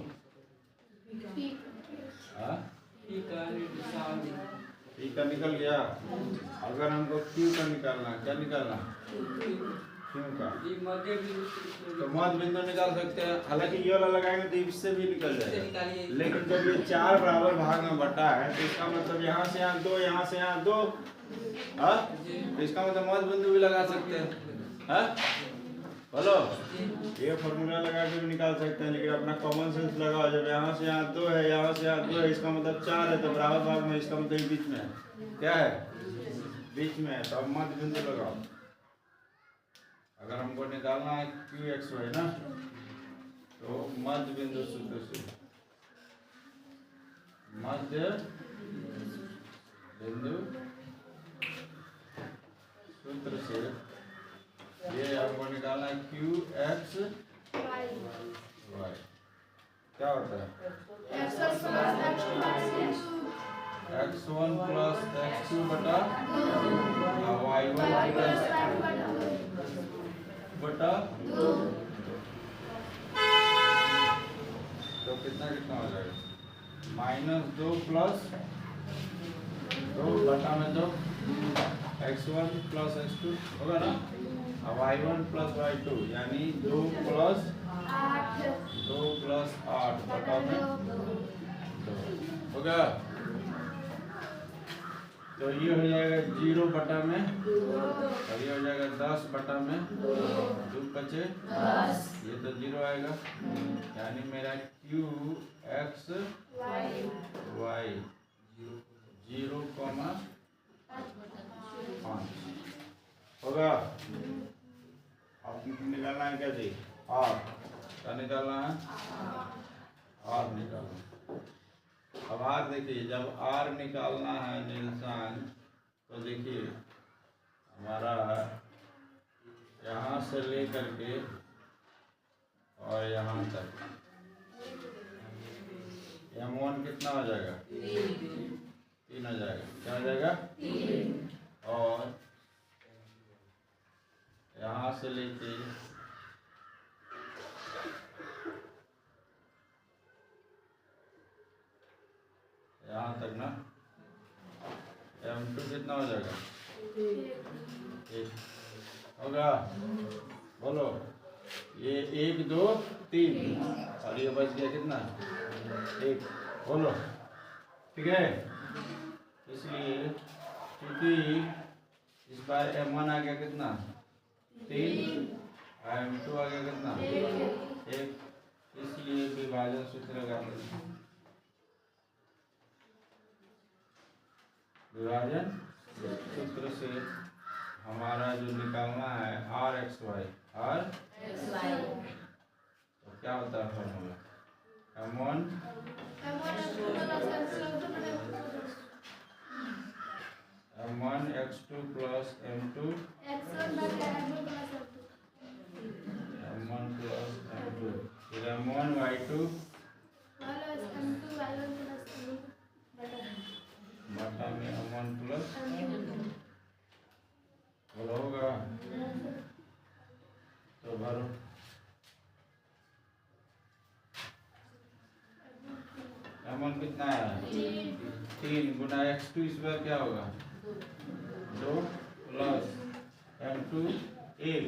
P का निकल गया। अगर हमको Q का निकालना, क्या निकालना क्यों का।
ये मध्य बिंदु
तो मध्य बिंदु निकाल सकते हैं, हालांकि ये वाला लगाएंगे तो इससे भी निकल जाएगा, लेकिन जब ये 4 बराबर भाग में बटा है तो इसका मतलब यहाँ से यहाँ 2, यहाँ से यहाँ 2, हाँ, तो इसका मतलब मध्य बिंदु भी लगा सकते हैं, हाँ बोलो। ये फॉर्मूला लगा के भी निकाल सकते हैं, लेकिन अपना कॉमन सेंस लगाओ। जब यहाँ से यहाँ 2 है, यहाँ से यहाँ 2 है, इसका मतलब 4 है, तो बराबर भाग में इसका मतलब बीच में है, क्या है, बीच में है, तो अब मध्य बिंदु लगाओ। अगर हमको निकालना है QXY ना, तो मध्य बिंदु सूत्र से, मध्य बिंदु सूत्र से ये हमको निकालना है QXY। क्या होता है, x1 प्लस x2 बटा y1 प्लस बटा 2, तो कितना कितना हो जाएगा, -2 प्लस 2 बटा में 2, x1 प्लस x2 होगा ना, अब y1 प्लस y2 यानी 2 प्लस 8 बटा में 2 होगा। तो ये हो जाएगा 0 बटा में, और ये हो जाएगा 10 बटा में 2 बचे 10, ये तो 0 आएगा, यानी मेरा QXY 0,5 होगा। अब निकालना है क्या जी, R, क्या निकालना है, R निकालना। अब R देखिए, जब R निकालना है निशान, तो देखिए हमारा यहाँ से लेकर के और यहाँ तक M1 कितना हो जाएगा, 3 हो जाएगा, क्या हो जाएगा, और यहाँ से लेके यहाँ तक ना, M2 कितना हो जाएगा, 1 होगा, बोलो। ये 1 2 3 और ये बच गया कितना, 1, बोलो, ठीक है। इसलिए क्योंकि इस बार M1 आ गया कितना, 3, M2 आ गया कितना, 1, इसलिए विभाजन सूत्र लगाते हैं। विभाजन सूत्र से हमारा जो निकालना है RXY, तो क्या होता है formula, M1 x2 plus M2 M1 plus M2, फिर M1 y2 बटा में M1 प्लस होगा, तो भरो। M1 कितना है, 3 गुना x2, इस बार क्या होगा, 2 प्लस M2 1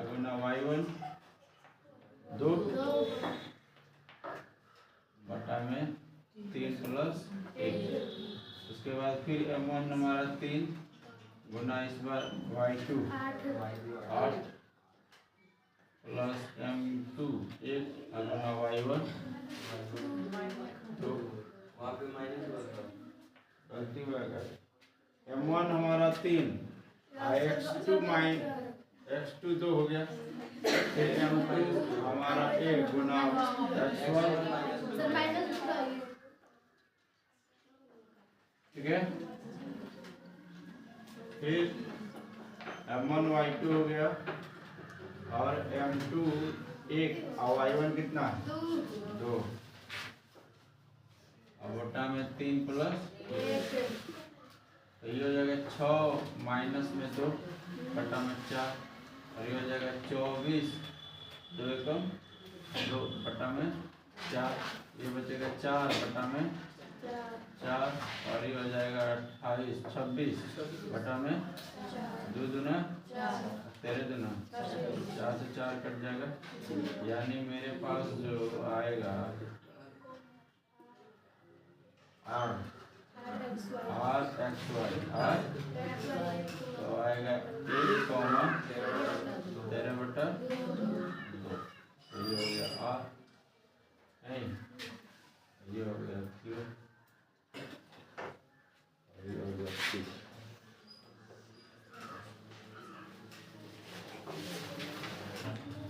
गुना y1 2 बटा में 3 प्लस 1, उसके बाद फिर M1 हमारा 3 गुना इस बार y2 8 प्लस M2 1 गुना y1 2,
वहाँ पे माइनस
गलती हुआ कर, M1 हमारा 3 x2 तो हो गया, फिर M2 हमारा 1 गुना x1, ठीक है। फिर M1 y2 हो गया, और M2 1 और y1 कितना, 2, अब बटा में 3 प्लस 1, तो ये हो जाएगा 6 माइनस में 2 बटा में 4, और ये हो जाएगा 24 2 एकम 2 बटा में 4, ये बचेगा 4 बटा में 4, और ये हो जाएगा 26 बटा में 2 दूना 13 दूना 4 से 4 कट जाएगा, यानी मेरे पास जो आएगा आर एक्स वाई आर, तो आएगा 1,13/2, ये हो गया आर, नहीं ये हो गया क्यू, ये हो गया सी।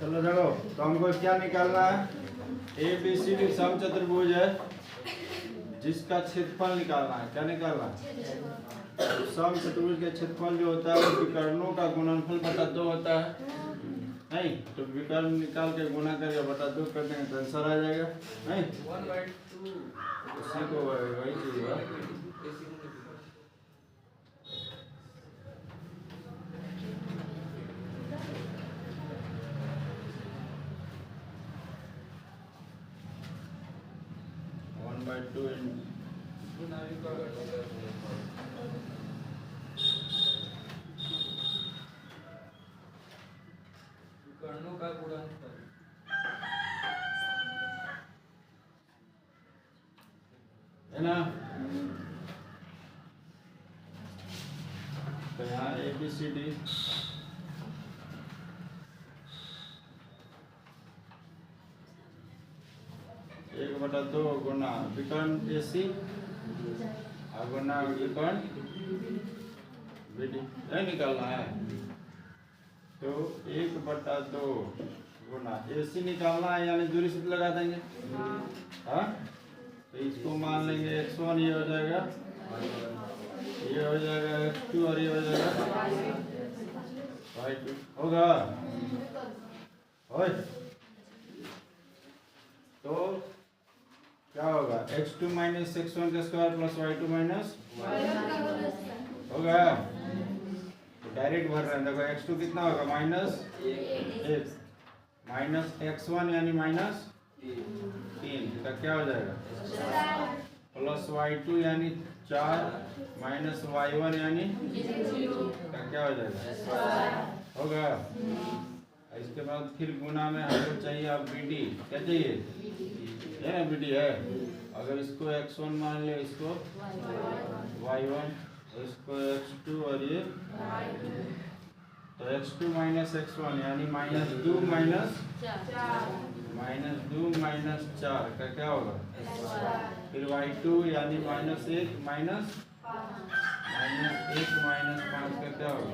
चलो देखो, तो हमको क्या निकालना है? ABCD समचतुर्भुज है जिसका क्षेत्रफल निकालना है। क्या निकालना है? समचतुर्भुज का क्षेत्रफल जो होता है वो विकर्णों का गुणनफल बटा 2 होता है, नहीं तो विकर्ण निकाल के गुणा करके बटा 2 कर देंगे तो आंसर आ जाएगा, नहीं
1/2
उसी को वही चीज है।
विकर्णों का गुणनफल
है ना। तो यहाँ ABCD एक बटा 2 गुना विकर्ण AC गुना विकर्ण BD निकालना है। तो 1/2 गुना AC निकालना है, यानी दूरी सूत्र लगा देंगे। हाँ, तो इसको मान लेंगे x1, ये हो जाएगा, ये हो जाएगा x2 और ये हो जाएगा y2 होगा। तो क्या होगा? x2 माइनस x1 का स्क्वायर प्लस y2 माइनस होगा। तो डायरेक्ट भर रहे हैं, देखो x2 कितना होगा? -1 माइनस x1 यानी -3 का क्या हो जाएगा? प्लस y2 यानी 4 माइनस y1 यानी का क्या हो जाएगा? होगा। इसके बाद फिर गुना में हमको चाहिए अब BD, क्या चाहिए? है ना, BD है। अगर इसको x1 मान ले, इसको y1, इसको x2 और ये, तो x2 माइनस x1 यानी -2 माइनस 4 का क्या होगा? फिर y2 यानी -1 माइनस 5 का क्या होगा?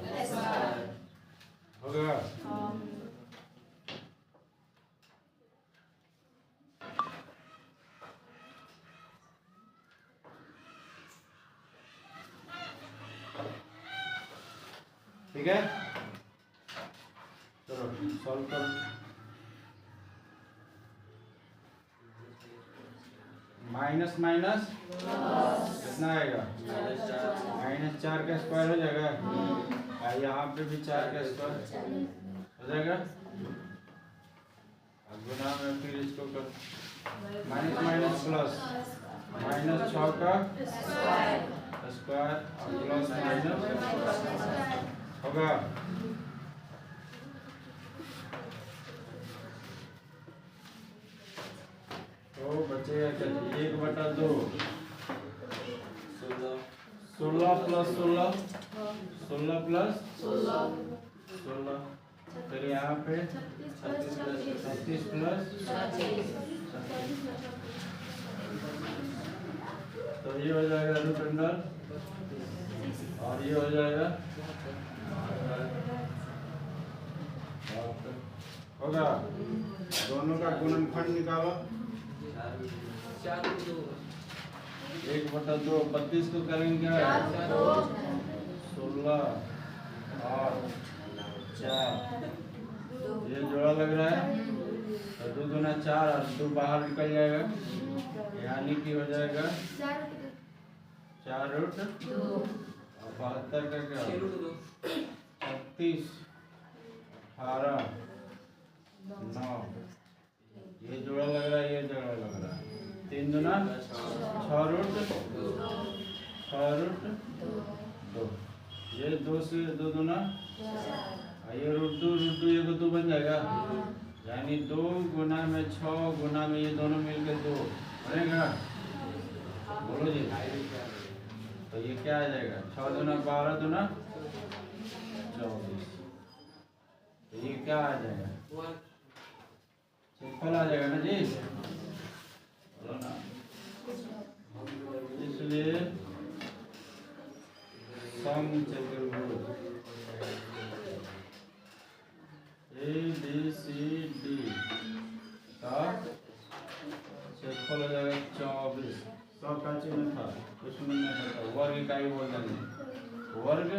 ठीक है, चलो सॉल्व करो। माइनस माइनस कितना आएगा? -4 का स्क्वायर हो जाएगा, और यहाँ पे भी 4 का स्क्वायर हो जाएगा। अब गुना में फिर इसको कर, माइनस माइनस प्लस, -6 का स्क्वायर और प्लस माइनस होगा। तो बचेगा क्या? 1/2 16 प्लस 16 फिर यहाँ पे 36 प्लस, तो ये हो जाएगा √, और ये हो जाएगा होगा। दोनों का गुणनफल निकालो। 1/2 32 को करेंगे क्या? 16 और 4, ये जोड़ा लग रहा है, तो 2 दूना 4 और 2 बाहर निकल जाएगा, यानी कि हो जाएगा 4√2 और 72 का क्या? 36 18 9, ये जोड़ा लग रहा है, ये जोड़ा लग रहा है, 3 दूना 6√2, ये 2 से 2 दूना, ये रूट 2 ये को 2 बन जाएगा, यानी 2 गुना में 6 गुना में ये दोनों मिलकर 2 बनेगा। बोलो जी, तो ये क्या आ जाएगा, 6 दूना 12 दूना 24, तो ये क्या आ जाएगा, सिंपल आ जाएगा ना जी। बोलो ना, इसलिए सम चतुर्भुज ABCD का क्षेत्रफल हो जाएगा 24। 100 का चिन्ह था, उसमें नहीं था, वर्ग इकाई बोल देंगे, वर्ग